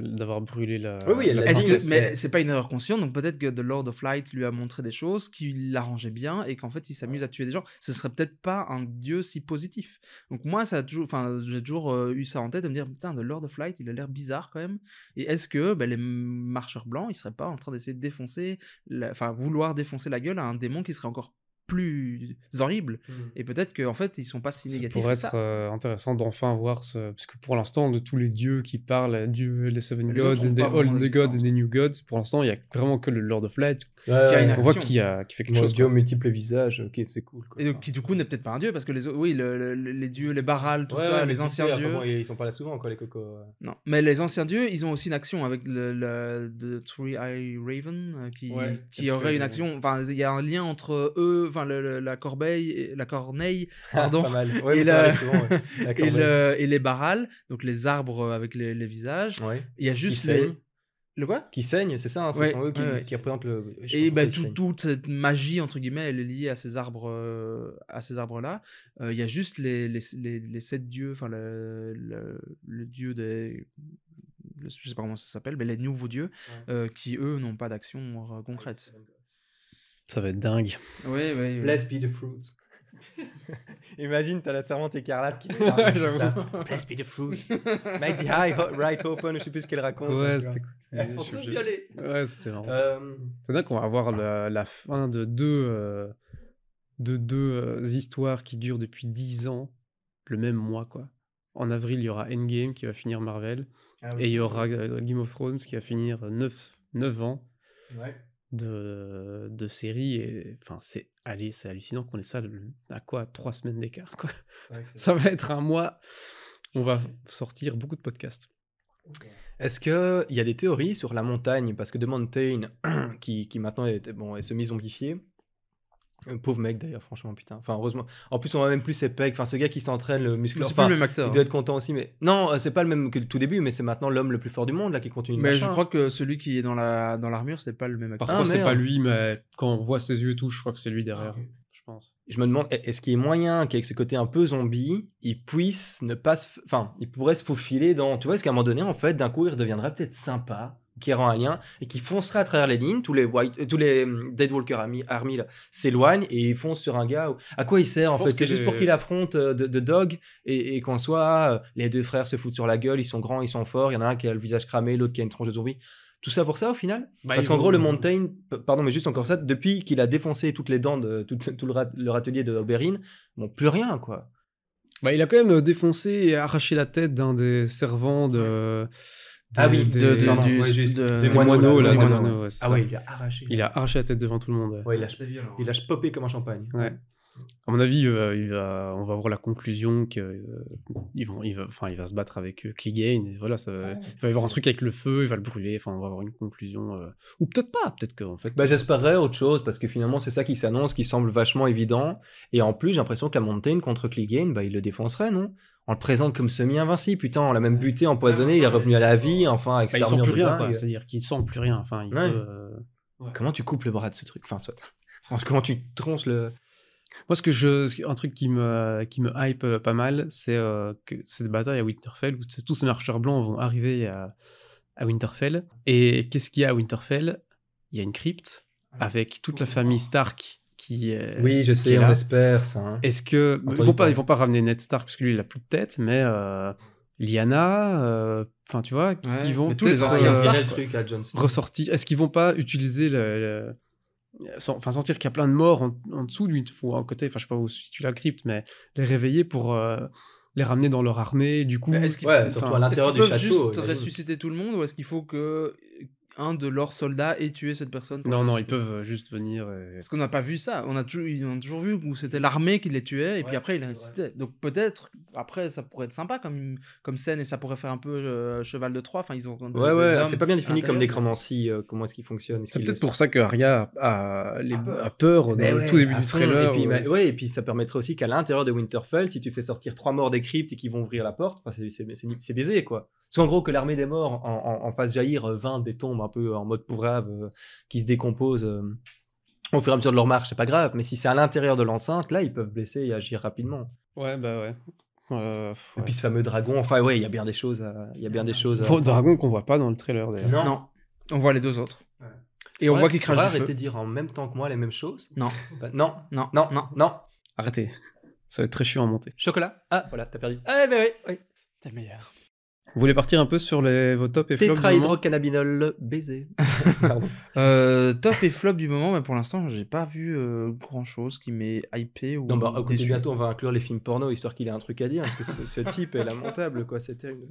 d'avoir brûlé la... Oui, elle l'a dit. Mais c'est pas une erreur consciente, donc peut-être que The Lord of Light lui a montré des choses qui l'arrangeaient bien et qu'en fait il s'amuse à tuer des gens. Ce serait peut-être pas un dieu si positif. Donc moi, j'ai toujours eu ça en tête de me dire, putain, The Lord of Light, il a l'air bizarre quand même. Et est-ce que les marcheurs blancs, ils seraient pas en train d'essayer de défoncer, vouloir défoncer la gueule à un démon qui serait encore plus horrible, et peut-être qu'en fait ils sont pas si négatifs. Ça pourrait être intéressant d'enfin voir parce que pour l'instant, de tous les dieux qui parlent, les Seven Gods, les Old Gods et les New Gods, pour l'instant il y a vraiment que le Lord of Light on voit qui fait quelque chose. Dieu aux multiples visages, ok, c'est cool, quoi. Et donc, qui du coup n'est peut-être pas un dieu, parce que les dieux, les Baral, tout ça, les anciens dieux... Ils sont pas là souvent, quoi, les cocos. Non, mais les anciens dieux, ils ont aussi une action avec le Three-Eye Raven, qui aurait une action... Enfin, il y a un lien entre eux, enfin, la corneille, pardon, pas mal. Et les Baral, donc les arbres avec les visages. Ouais. Il y a juste Le quoi? Qui saignent, c'est ça, hein, ce Ouais, sont eux ouais. qui représentent le. Je sais Et pas pourquoi bah, ils saignent. toute cette magie, entre guillemets, elle est liée à ces arbres-là. Il y a juste les 7 dieux, enfin le dieu je sais pas comment ça s'appelle, mais les nouveaux dieux, qui eux n'ont pas d'action concrète. Ça va être dingue. Oui, oui. Blessed be the fruits. Imagine, t'as la servante écarlate qui nous parle de ça. Blessed be the fruit. Make the right open, je sais plus ce qu'elle raconte. Ouais, tu vois. Elles sont toutes violées. Ouais, c'était marrant. Euh, C'est dingue qu'on va avoir la fin de deux histoires qui durent depuis 10 ans, le même mois, quoi. En avril, il y aura Endgame qui va finir Marvel, et il y aura Game of Thrones qui va finir 9 ans Ouais. de série. Et enfin, c'est hallucinant qu'on ait ça à quoi 3 semaines d'écart, quoi. C'est vrai que c'est- Ça va être un mois. On va sortir beaucoup de podcasts. Est-ce qu'il y a des théories sur la montagne? Parce que The Mountain, qui maintenant est semi-zombifié. Pauvre mec d'ailleurs, franchement, putain. Enfin, heureusement. En plus, on voit même plus ses pecs. Enfin, ce gars qui s'entraîne, le Mais muscleur. c'est plus Enfin, le même acteur. il doit être content aussi, mais. Non, c'est pas le même que le tout début, mais c'est maintenant l'homme le plus fort du monde, là, qui continue le Mais je machin. crois que celui qui est dans l'armure, c'est pas le même acteur. Parfois, c'est merde. pas lui, mais quand on voit ses yeux et tout, je crois que c'est lui derrière. Ah, ok. Je pense. Je me demande, est-ce qu'il y a moyen qu'avec ce côté un peu zombie, il puisse ne pas se. Enfin, il pourrait se faufiler dans. Tu vois, est-ce qu'à un moment donné, en fait, d'un coup, il redeviendrait peut-être sympa, qui rend un lien, et qui foncerait à travers les lignes, tous les Dead Walker Army là, s'éloignent et ils foncent sur un gars. À quoi il sert en pense fait? C'est que juste pour qu'il affronte de Dog et qu'en soit les deux frères se foutent sur la gueule, ils sont grands, ils sont forts, il y en a un qui a le visage cramé, l'autre qui a une tronche de zombie. Tout ça pour ça au final? Parce qu'en gros, le Mountain, pardon, mais juste encore ça, depuis qu'il a défoncé toutes les dents de tout le râtelier de Oberyn, bon, plus rien quoi. Bah, il a quand même défoncé et arraché la tête d'un des servants de. Ah oui, pardon, du- ouais, juste, de- des des moineaux, moineaux, là, là, des des moineaux, moineaux, ouais, c'est Ah ça. ouais, il a arraché. Il a arraché la tête devant tout le monde. Ouais, C'était violent. il a popé comme un champagne. Ouais. À mon avis, on va voir la conclusion que il va se battre avec Clegane. Et voilà, il va y avoir un truc avec le feu, il va le brûler. Enfin, on va avoir une conclusion. Ou peut-être pas. Peut-être qu'en fait. Bah, j'espérerais autre chose parce que finalement c'est ça qui s'annonce, qui semble vachement évident. Et en plus, j'ai l'impression que la Mountain contre Clegane, bah, il le défoncerait, non? On le présente comme semi-invincible, putain, on l'a même buté, empoisonné, il est revenu à la vie, enfin, avec Bah, cette il sent armure plus de rien, dingue. quoi. C'est-à-dire qu'il sent plus rien. Enfin, il Ouais. peut, Comment tu coupes le bras de ce truc? Enfin, soit. Comment tu tronces le. Moi, un truc qui me hype pas mal, c'est que cette bataille à Winterfell, où tous ces marcheurs blancs vont arriver à Winterfell. Et qu'est-ce qu'il y a à Winterfell? Il y a une crypte avec toute la famille Stark qui est. Oui, je qui sais, est on là. espère ça. Hein. Est-ce que Entendu ils parler. vont pas ramener Ned Stark parce que lui il a plus de tête, mais Lyanna, enfin tu vois, Ouais, ils vont mais tous les peut-être anciens Il y a Stark, le truc à Jon Snow. ressortir. Est-ce qu'ils vont pas utiliser sentir qu'il y a plein de morts en dessous de lui, ou à côté, enfin je sais pas où si tu la crypte, mais les réveiller pour les ramener dans leur armée, du coup. Mais est-ce qu'ils- Ouais, surtout à enfin, l'intérieur Est-ce qu'ils du peuvent château. juste imagine. ressusciter tout le monde ou est-ce qu'il faut que un de leurs soldats ait tué cette personne pour Non, la ils ressusciter peuvent juste venir. Parce qu'on n'a pas vu ça. On a toujours vu où c'était l'armée qui les tuait et puis Ouais, après ils les c'est ressuscitaient. Donc peut-être, après, ça pourrait être sympa comme scène et ça pourrait faire un peu cheval de Troie. Enfin, ils ont des Ouais, hommes c'est pas bien à défini comme l'intérieur, nécromancie, comment est-ce qu'il fonctionne. est-ce C'est qu'il peut-être le pour ça que Arya a peur dans Ben le ouais, tout début à du fond. trailer. Et puis, ouais, et puis ça permettrait aussi qu'à l'intérieur de Winterfell, si tu fais sortir 3 morts des cryptes et qu'ils vont ouvrir la porte, enfin, c'est baisé, quoi. Parce qu'en gros, que l'armée des morts en fasse jaillir 20 des tombes un peu en mode pourrave qui se décomposent au fur et à mesure de leur marche, c'est pas grave. Mais si c'est à l'intérieur de l'enceinte, là, ils peuvent blesser et agir rapidement. Ouais, bah ouais. Et puis ce fameux dragon, enfin, ouais, il y a bien des choses à. Il y a bien des choses à. Dragon qu'on voit pas dans le trailer d'ailleurs. Non, on voit les deux autres. Ouais. Et on Ouais, voit qu'ils tu crachent pourrais du feu. arrêter de dire en même temps que moi les mêmes choses? Non, Bah, non, non, non, non. non. Arrêtez. Ça va être très chiant à monter. Chocolat? Ah, voilà, t'as perdu. Ah, ben oui. T'es le meilleur. Vous voulez partir un peu sur vos top et flops du moment Tétrahydrocannabinol baiser. Pardon. Top et flop du moment, mais pour l'instant, j'ai pas vu grand chose qui m'ait hypé ou Non, bah, écoutez, déçu. bientôt, on va inclure les films porno histoire qu'il ait un truc à dire. Parce que ce type est lamentable, quoi. C'est terrible.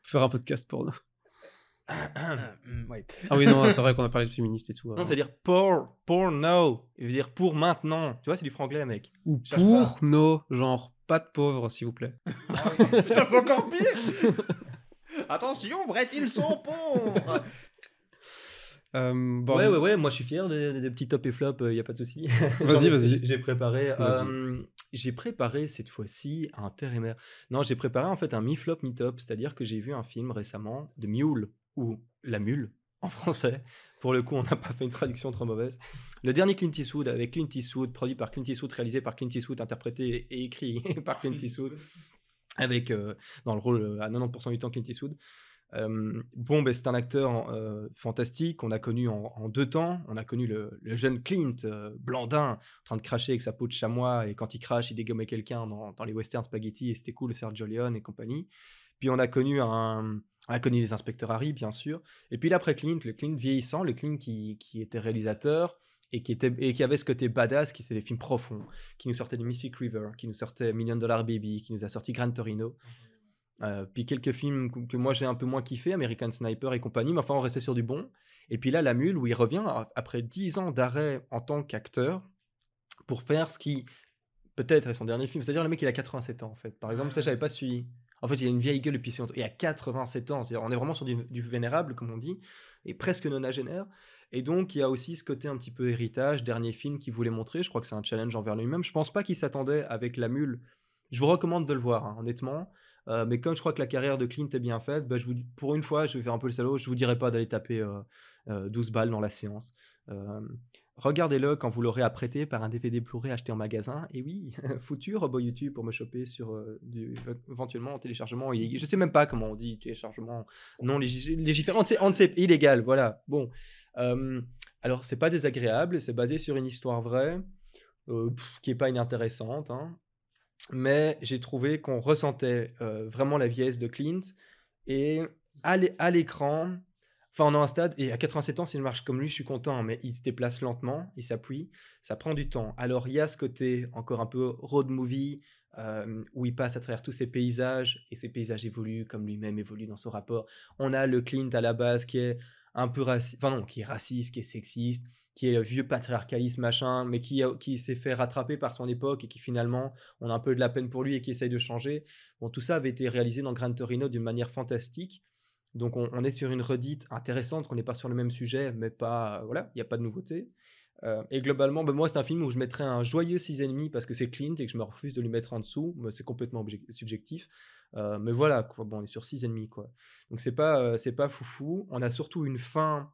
Faire un podcast pour nous. Ouais. Ah oui, non, c'est vrai qu'on a parlé de féministes et tout. Non, avant. c'est dire porno. Il veut dire pour maintenant. Tu vois, c'est du franglais, mec. Ou cherche pour nos, genre, pas de pauvres, s'il vous plaît. Putain, c'est encore pire. Attention, Brett, ils sont pauvres. Bon, Ouais, moi je suis fier des petits top et flop, y a pas de souci. Vas-y, J'en ai- vas-y. J'ai préparé. Vas-y. J'ai préparé cette fois-ci un terre et mer. Non, j'ai préparé en fait un mi-flop, mi-top, c'est-à-dire que j'ai vu un film récemment de Mule. ou La Mule en français. Pour le coup, on n'a pas fait une traduction trop mauvaise. Le dernier Clint Eastwood avec Clint Eastwood, produit par Clint Eastwood, réalisé par Clint Eastwood, interprété et écrit par Clint Eastwood, avec dans le rôle à 90% du temps Clint Eastwood. Bon, ben, c'est un acteur fantastique qu'on a connu en deux temps. On a connu le jeune Clint, blandin, en train de cracher avec sa peau de chamois, et quand il crache, il dégommait quelqu'un dans les westerns spaghetti, et c'était cool, Sergio Leone et compagnie. Puis on a connu les inspecteurs Harry, bien sûr. Et puis l'après Clint, le Clint vieillissant, le Clint qui était réalisateur et qui avait ce côté badass, qui c'était des films profonds, qui nous sortait du Mystic River, qui nous sortait Million Dollar Baby, qui nous a sorti Gran Torino. Puis quelques films que moi j'ai un peu moins kiffé, American Sniper et compagnie, mais enfin on restait sur du bon. Et puis là, La Mule, où il revient après 10 ans d'arrêt en tant qu'acteur pour faire ce qui peut-être est son dernier film. C'est-à-dire le mec il a 87 ans en fait. Par exemple, ça j'avais pas suivi. En fait, il a une vieille gueule depuis si longtemps. Il a 87 ans. C'est-à-dire, on est vraiment sur du vénérable, comme on dit, et presque nonagénaire. Et donc, il y a aussi ce côté un petit peu héritage, dernier film qu'il voulait montrer. Je crois que c'est un challenge envers lui-même. Je pense pas qu'il s'attendait avec La Mule. Je vous recommande de le voir, hein, honnêtement. Mais comme je crois que la carrière de Clint est bien faite, bah, pour une fois, je vais faire un peu le salaud. Je vous dirai pas d'aller taper 12 balles dans la séance. Regardez-le quand vous l'aurez apprêté par un DVD Blu-ray acheté en magasin. Et oui, foutu robot YouTube pour me choper sur éventuellement en téléchargement. Je sais même pas comment on dit téléchargement non légiférant, c'est illégal. Voilà. Bon. Alors c'est pas désagréable, c'est basé sur une histoire vraie qui est pas inintéressante, hein. Mais j'ai trouvé qu'on ressentait vraiment la vieillesse de Clint. Et à l'écran, enfin, on est à un stade, et à 87 ans, s'il marche comme lui, je suis content, mais il se déplace lentement, il s'appuie, ça prend du temps. Alors, il y a ce côté encore un peu road movie, où il passe à travers tous ces paysages, et ces paysages évoluent comme lui-même évolue dans son rapport. On a le Clint à la base qui est un peu raciste, enfin non, qui est raciste, qui est sexiste, qui est le vieux patriarcalisme machin, mais qui s'est fait rattraper par son époque et qui finalement, on a un peu de la peine pour lui et qui essaye de changer. Bon, tout ça avait été réalisé dans Gran Torino d'une manière fantastique. Donc on est sur une redite intéressante, qu'on n'est pas sur le même sujet, mais pas, voilà, il n'y a pas de nouveauté. Et globalement, ben moi c'est un film où je mettrais un joyeux 6,5 parce que c'est Clint et que je me refuse de lui mettre en dessous, mais c'est complètement subjectif. Mais voilà, quoi. Bon, on est sur 6,5 quoi. Donc c'est pas foufou. On a surtout une fin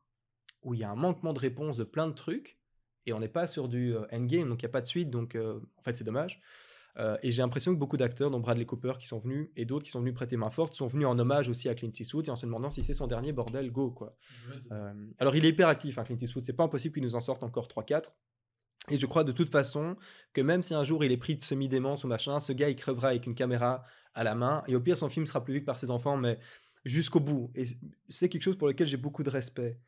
où il y a un manquement de réponse de plein de trucs, et on n'est pas sur du endgame, donc il n'y a pas de suite, donc en fait c'est dommage. Et j'ai l'impression que beaucoup d'acteurs, dont Bradley Cooper qui sont venus, et d'autres qui sont venus prêter main forte, sont venus en hommage aussi à Clint Eastwood, et en se demandant si c'est son dernier bordel, go quoi. Alors il est hyper actif, hein, Clint Eastwood, c'est pas impossible qu'il nous en sorte encore 3-4. Et je crois de toute façon que même si un jour il est pris de semi-démence ou machin, ce gars il crevera avec une caméra à la main, et au pire son film sera plus vu que par ses enfants, mais jusqu'au bout. Et c'est quelque chose pour lequel j'ai beaucoup de respect.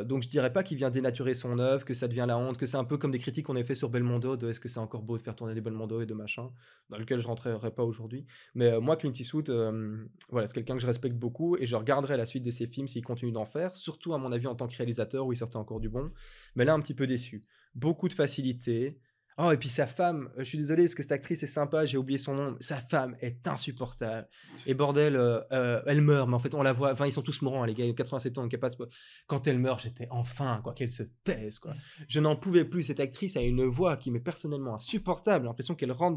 Donc je dirais pas qu'il vient dénaturer son œuvre, que ça devient la honte, que c'est un peu comme des critiques qu'on a fait sur Belmondo, de est-ce que c'est encore beau de faire tourner des Belmondo et de machin, dans lequel je rentrerai pas aujourd'hui. Mais moi, Clint Eastwood, voilà, c'est quelqu'un que je respecte beaucoup et je regarderai la suite de ses films s'il continue d'en faire, surtout à mon avis en tant que réalisateur où il sortait encore du bon. Mais là, un petit peu déçu. Beaucoup de facilité. Oh, et puis sa femme, je suis désolé parce que cette actrice est sympa, j'ai oublié son nom, mais sa femme est insupportable. Et bordel, elle meurt, mais en fait on la voit, enfin ils sont tous mourants les gars, ils ont 87 ans, donc y a pas de quand elle meurt, j'étais enfin, quoi, qu'elle se taise, quoi. Je n'en pouvais plus, cette actrice a une voix qui m'est personnellement insupportable, j'ai l'impression qu'elle rentre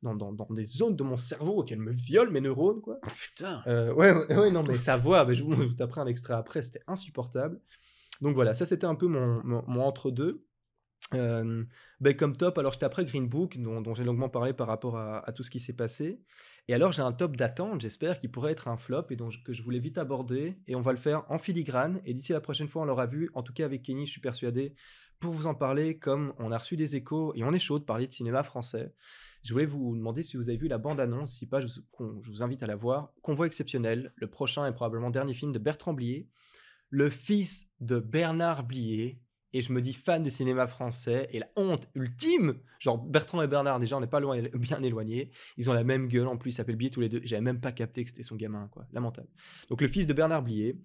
dans des zones de mon cerveau, qu'elle me viole mes neurones, quoi. Putain. Ouais, non, mais sa voix, je vous taperai un extrait après, c'était insupportable. Donc voilà, ça c'était un peu mon entre-deux. Comme top, alors je taperai Green Book, dont j'ai longuement parlé par rapport à tout ce qui s'est passé. Et alors j'ai un top d'attente, j'espère, qui pourrait être un flop et que je voulais vite aborder. Et on va le faire en filigrane. Et d'ici la prochaine fois, on l'aura vu, en tout cas avec Kenny, je suis persuadé, pour vous en parler, comme on a reçu des échos et on est chaud de parler de cinéma français. Je voulais vous demander si vous avez vu la bande-annonce, si pas, je vous invite à la voir. Convoi exceptionnel, le prochain et probablement dernier film de Bertrand Blier, le fils de Bernard Blier. Et je me dis fan de cinéma français, et la honte ultime, genre Bertrand et Bernard, déjà on n'est pas loin, bien éloignés, ils ont la même gueule en plus, ils s'appellent Blier tous les deux, j'avais même pas capté que c'était son gamin, quoi, lamentable. Donc le fils de Bernard Blier,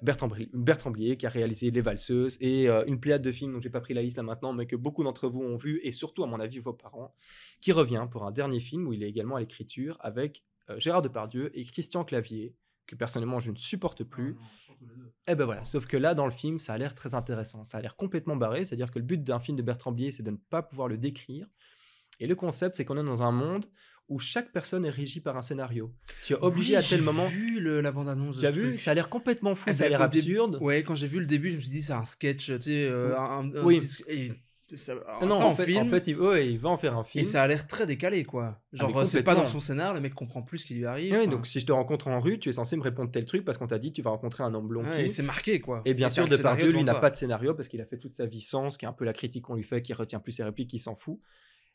Bertrand Blier, qui a réalisé Les Valseuses, et une pléiade de films dont j'ai pas pris la liste là maintenant, mais que beaucoup d'entre vous ont vu, et surtout à mon avis vos parents, qui revient pour un dernier film où il est également à l'écriture, avec Gérard Depardieu et Christian Clavier, que personnellement je ne supporte plus. Et ben voilà, sauf que là dans le film ça a l'air très intéressant, ça a l'air complètement barré, c'est-à-dire que le but d'un film de Bertrand Blier c'est de ne pas pouvoir le décrire, Et le concept, c'est qu'on est dans un monde où chaque personne est régie par un scénario. Tu es obligé Oui, à tel j'ai moment. vu la bande-annonce de Tu as ce vu? truc. Ça a l'air complètement fou, Eh ça a ben, l'air au début, absurde. ouais, quand j'ai vu le début, je me suis dit, c'est un sketch, tu sais, Oui. et Non, ça en en fait, film, ouais, il va en faire un et film. ça a l'air très décalé, quoi. Ah, mais Genre, c'est pas dans complètement. son scénar, le mec comprend plus ce qui lui arrive. Oui, enfin, donc si je te rencontre en rue, tu es censé me répondre tel truc parce qu'on t'a dit tu vas rencontrer un homme blond ouais, et qui. c'est marqué, quoi. Et bien Et t'as sûr, le scénario Depardieu, lui, devant n'a toi. pas de scénario parce qu'il a fait toute sa vie sans, ce qui est un peu la critique qu'on lui fait, qui retient plus ses répliques, qui s'en fout.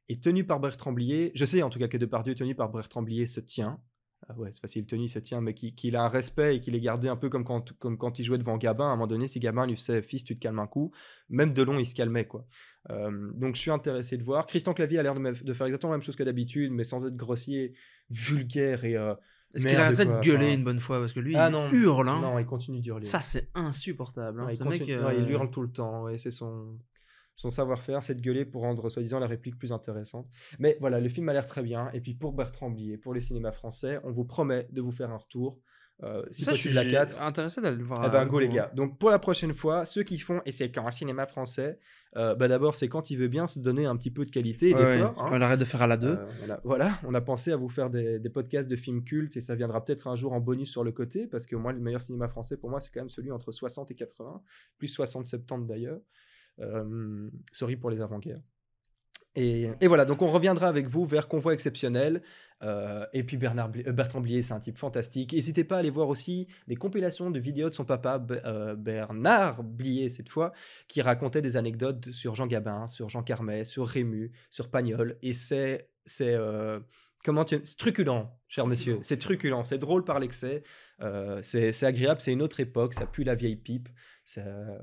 Et tenu par Bertrand Blier, je sais en tout cas que Depardieu, tenu par Bertrand Blier, se tient. Ah ouais, c'est facile, tenu, il se tient, mais qu'il a un respect et qu'il est gardé un peu comme quand il jouait devant Gabin. À un moment donné, si Gabin lui faisait fils, tu te calmes un coup, même Delon, il se calmait, quoi. Donc je suis intéressé de voir. Christian Clavier a l'air de faire exactement la même chose que d'habitude, mais sans être grossier, vulgaire et Est-ce qu'il merde, arrêterait de quoi. gueuler Enfin, une bonne fois? Parce que lui, ah il non, hurle, hein. non, il continue d'hurler. Ça, c'est insupportable, hein. Ouais, Ce mec, ouais, il hurle tout le temps, ouais, c'est son savoir-faire, c'est de gueuler pour rendre soi-disant la réplique plus intéressante. Mais voilà, le film a l'air très bien. Et puis pour Bertrand Blier, pour les cinémas français, on vous promet de vous faire un retour. Si ça, je possible à suis 4. intéressé d'aller le voir Eh ben avec go les vous, hein. gars. Donc pour la prochaine fois, ceux qui font, et c'est quand un cinéma français, bah d'abord c'est quand il veut bien se donner un petit peu de qualité et Ouais, ouais, d'effort. quand Hein. il arrête de faire à la 2. Voilà, on a pensé à vous faire des podcasts de films cultes et ça viendra peut-être un jour en bonus sur le côté parce que moi le meilleur cinéma français pour moi c'est quand même celui entre 60 et 80, plus 60-70 d'ailleurs. Sorry pour les avant-guerres. Et voilà, donc on reviendra avec vous vers Convoi exceptionnel. Et puis Bertrand Blier, c'est un type fantastique. N'hésitez pas à aller voir aussi les compilations de vidéos de son papa, Bernard Blier cette fois, qui racontait des anecdotes sur Jean Gabin, sur Jean Carmet, sur Rému, sur Pagnol. Et c'est c'est truculent, cher monsieur. C'est truculent, c'est drôle par l'excès. C'est agréable, c'est une autre époque, ça pue la vieille pipe.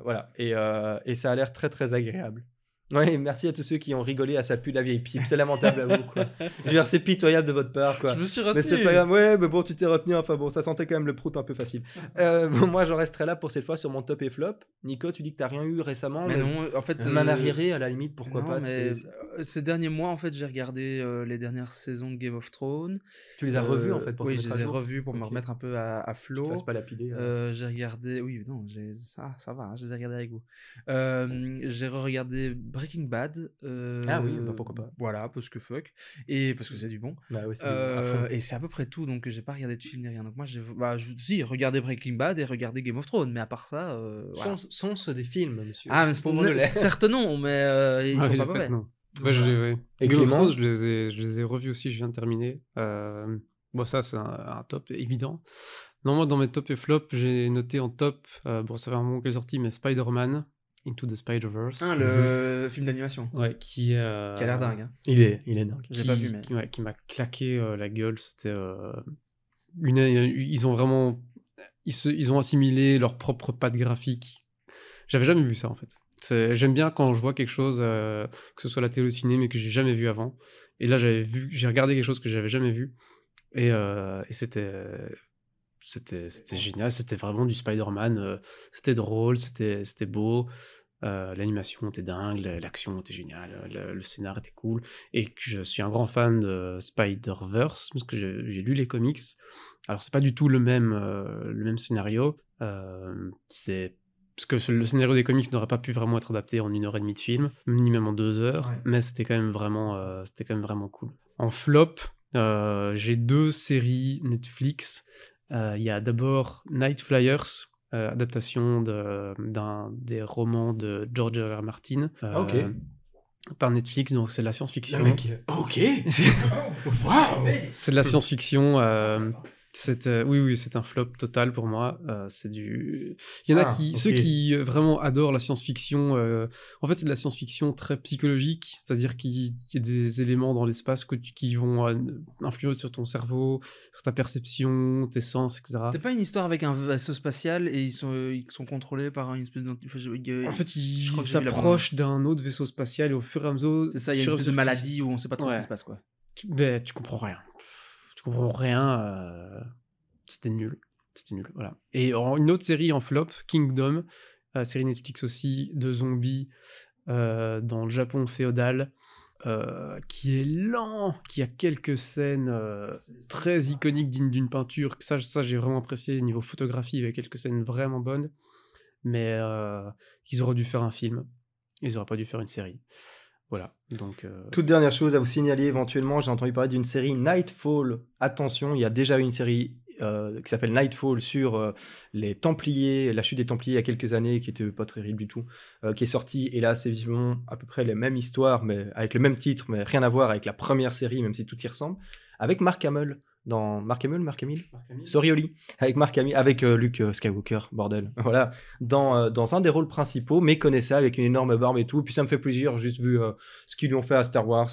Voilà, et ça a l'air très très agréable. Ouais, merci à tous ceux qui ont rigolé à ça pue la vieille pipe. C'est lamentable à vous, quoi. Je veux dire, c'est pitoyable de votre part, quoi. Je me suis Mais c'est pas retenu. grave. Ouais, mais bon, tu t'es retenu. Enfin bon, ça sentait quand même le prout un peu facile. Bon, moi, j'en resterai là pour cette fois sur mon top et flop. Nico, tu dis que t'as rien eu récemment. Mais non, en fait, Main arriérée, à la limite, pourquoi non, pas. mais ces derniers mois, en fait, j'ai regardé les dernières saisons de Game of Thrones. Tu les as revus, en fait, pour te Oui, mettre je à les ai jour. revus pour me Ok. remettre un peu à Tu te flot. fasses pas lapider. hein. J'ai regardé, oui, non, ça va, hein, je les ai regardés avec vous. J'ai re-regardé Breaking Bad. Ah oui, bah pourquoi pas. Voilà, parce que fuck. Et parce que c'est du bon. Bah ouais, c'est du bon, à fond. Et c'est à peu près tout, donc j'ai pas regardé de film ni rien. Donc moi, si, regardez Breaking Bad et regardez Game of Thrones, mais à part ça, voilà. Sont-ce des films, monsieur? Ah, mais Pouvons-nous certes non, mais ils Ah sont oui, pas en fait, mauvais. non. Ouais, ouais. Et Game of Clément Thrones, je les ai revus aussi, je viens de terminer. Bon, ça, c'est un top évident. Non, moi, dans mes top et flop, j'ai noté en top, bon, ça fait un moment qu'elle est sortie, mais Spider-Man, Into the Spider-Verse. Hein, le film d'animation, Ouais, qui qui a l'air dingue. Hein. Il est dingue. J'ai pas vu, mais. qui m'a claqué la gueule. C'était ils ont vraiment ils ont assimilé leur propre patte graphique. J'avais jamais vu ça en fait. J'aime bien quand je vois quelque chose, que ce soit la télé ou le ciné, mais que j'ai jamais vu avant. Et là, j'ai regardé quelque chose que j'avais jamais vu, et c'était génial. C'était vraiment du Spider-Man. C'était drôle, c'était beau. L'animation était dingue, l'action était géniale, le scénar était cool, et que je suis un grand fan de Spider-Verse parce que j'ai lu les comics. Alors c'est pas du tout le même scénario, c'est parce que le scénario des comics n'aurait pas pu vraiment être adapté en 1h30 de film, ni même en 2 heures, Ouais. mais c'était quand même vraiment cool. En flop, j'ai 2 séries Netflix. Il y a d'abord Night Flyers, adaptation des romans de George R.R. Martin, Ok. par Netflix, donc c'est de la science-fiction. Ok. Waouh. C'est de la science-fiction. Oui, c'est un flop total pour moi. Il y en a ceux qui vraiment adorent la science-fiction. En fait, c'est de la science-fiction très psychologique, c'est-à-dire qu'il y a des éléments dans l'espace qui vont influer sur ton cerveau, sur ta perception, tes sens, etc. C'était pas une histoire avec un vaisseau spatial et ils sont contrôlés par une espèce de. En fait, crois que j'ai ils vu la s'approchent d'un autre vaisseau spatial et au fur et à mesure. C'est ça, il y a une espèce de maladie où on sait pas trop ce qui se passe, quoi. Mais tu comprends rien. Tu comprends rien. C'était nul. Voilà. Et une autre série en flop, Kingdom, série Netflix aussi, de zombies dans le Japon féodal, qui est lent, qui a quelques scènes très iconiques, dignes d'une peinture. Ça j'ai vraiment apprécié niveau photographie, avec quelques scènes vraiment bonnes. Mais ils auraient dû faire un film. Ils auraient pas dû faire une série. Voilà, donc Toute dernière chose à vous signaler éventuellement, j'ai entendu parler d'une série Nightfall. Attention, il y a déjà eu une série qui s'appelle Nightfall sur les Templiers, la chute des Templiers il y a quelques années, qui était pas terrible du tout, qui est sortie. Et là, c'est visiblement à peu près la même histoire, mais avec le même titre, mais rien à voir avec la première série, même si tout y ressemble, avec Mark Hamill. Dans Mark Hamill Sorry Oli, avec Mark Hamill, avec Luke Skywalker, bordel, voilà, dans un des rôles principaux, méconnaissable, avec une énorme barbe et tout. Puis ça me fait plaisir, juste vu ce qu'ils lui ont fait à Star Wars.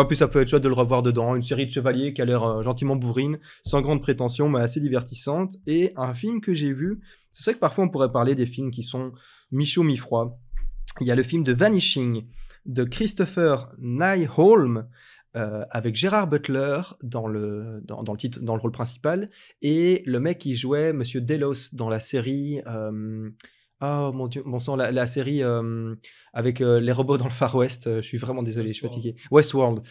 Puis ça peut être chouette de le revoir dedans. Une série de chevaliers qui a l'air gentiment bourrine, sans grande prétention, mais assez divertissante. Et un film que j'ai vu, c'est vrai que parfois on pourrait parler des films qui sont mi-chaud, mi-froid. Il y a le film de Vanishing de Christopher Nyholm, avec Gerard Butler dans le rôle principal, et le mec qui jouait Monsieur Delos dans la série oh mon dieu, bon sang, la série avec les robots dans le Far West, je suis vraiment désolé, je suis fatigué. Westworld,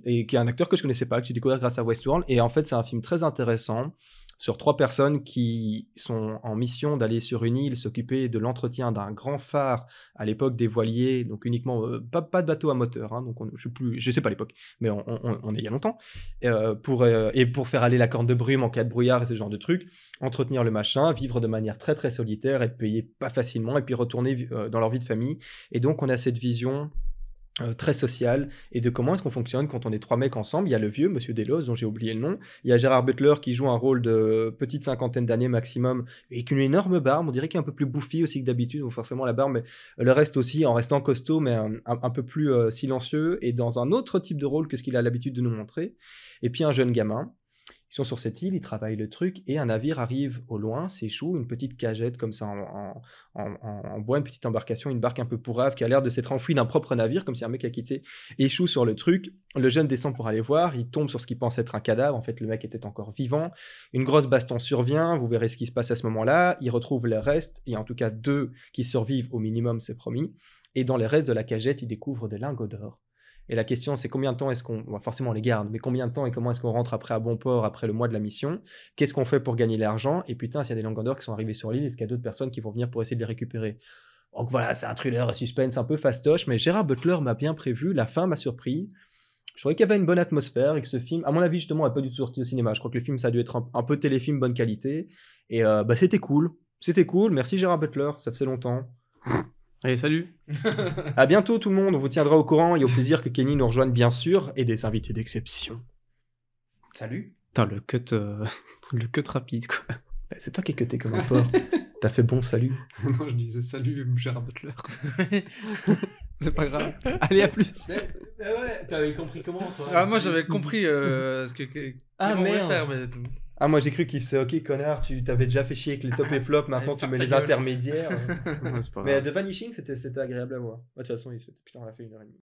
et qui est un acteur que je connaissais pas, que j'ai découvert grâce à Westworld. Et en fait, c'est un film très intéressant sur 3 personnes qui sont en mission d'aller sur une île s'occuper de l'entretien d'un grand phare à l'époque des voiliers, donc uniquement pas de bateau à moteur, hein, donc je sais pas l'époque, mais on est il y a longtemps, pour faire aller la corne de brume en cas de brouillard et ce genre de trucs, entretenir le machin, vivre de manière très très solitaire, être payé pas facilement, et puis retourner dans leur vie de famille. Et donc on a cette vision très sociale, et de comment est-ce qu'on fonctionne quand on est 3 mecs ensemble. Il y a le vieux, Monsieur Delos, dont j'ai oublié le nom. Il y a Gérard Butler qui joue un rôle de petite cinquantaine d'années maximum, et avec une énorme barbe. On dirait qu'il est un peu plus bouffi aussi que d'habitude, donc forcément la barbe, mais le reste aussi, en restant costaud, mais un peu plus silencieux, et dans un autre type de rôle que ce qu'il a l'habitude de nous montrer. Et puis un jeune gamin. Ils sont sur cette île, ils travaillent le truc, et un navire arrive au loin, s'échoue, une petite cagette comme ça en bois, une petite embarcation, une barque un peu pourrave qui a l'air de s'être enfouie d'un propre navire, comme si un mec a quitté, échoue sur le truc. Le jeune descend pour aller voir, il tombe sur ce qu'il pense être un cadavre. En fait, le mec était encore vivant. Une grosse baston survient, vous verrez ce qui se passe à ce moment-là. Il retrouve le reste, il y a en tout cas 2 qui survivent au minimum, c'est promis. Et dans les restes de la cagette, il découvre des lingots d'or. Et la question, c'est combien de temps est-ce qu'on... Bon, forcément, on les garde, mais combien de temps et comment est-ce qu'on rentre après à bon port, après le mois de la mission? Qu'est-ce qu'on fait pour gagner l'argent? Et putain, s'il y a des lingots d'or qui sont arrivés sur l'île, est-ce qu'il y a d'autres personnes qui vont venir pour essayer de les récupérer? Donc voilà, c'est un thriller à suspense un peu fastoche, mais Gérard Butler m'a bien prévu, la fin m'a surpris. Je trouvais qu'il y avait une bonne atmosphère et que ce film, à mon avis, justement, n'a pas du tout sorti au cinéma. Je crois que le film, ça a dû être un peu téléfilm bonne qualité. Et c'était cool. C'était cool. Merci Gérard Butler, ça faisait longtemps. Allez, salut. À bientôt tout le monde, on vous tiendra au courant et au plaisir que Kenny nous rejoigne bien sûr, et des invités d'exception. Salut. Putain, le cut rapide, quoi. C'est toi qui es cuté comme un porc. T'as fait bon salut. Non, je disais salut, Gérard Butler. C'est pas grave. Allez, à plus. Ouais, t'avais compris comment toi? Ah, moi j'avais compris ce qu'on voulait faire, mais... Ah, moi j'ai cru qu'il faisait ok connard, tu t'avais déjà fait chier avec les top et flop, maintenant tu mets les intermédiaires. Ouais, c'est pas Mais grave. The Vanishing, c'était agréable à voir. De toute façon, putain, on a fait 1h30.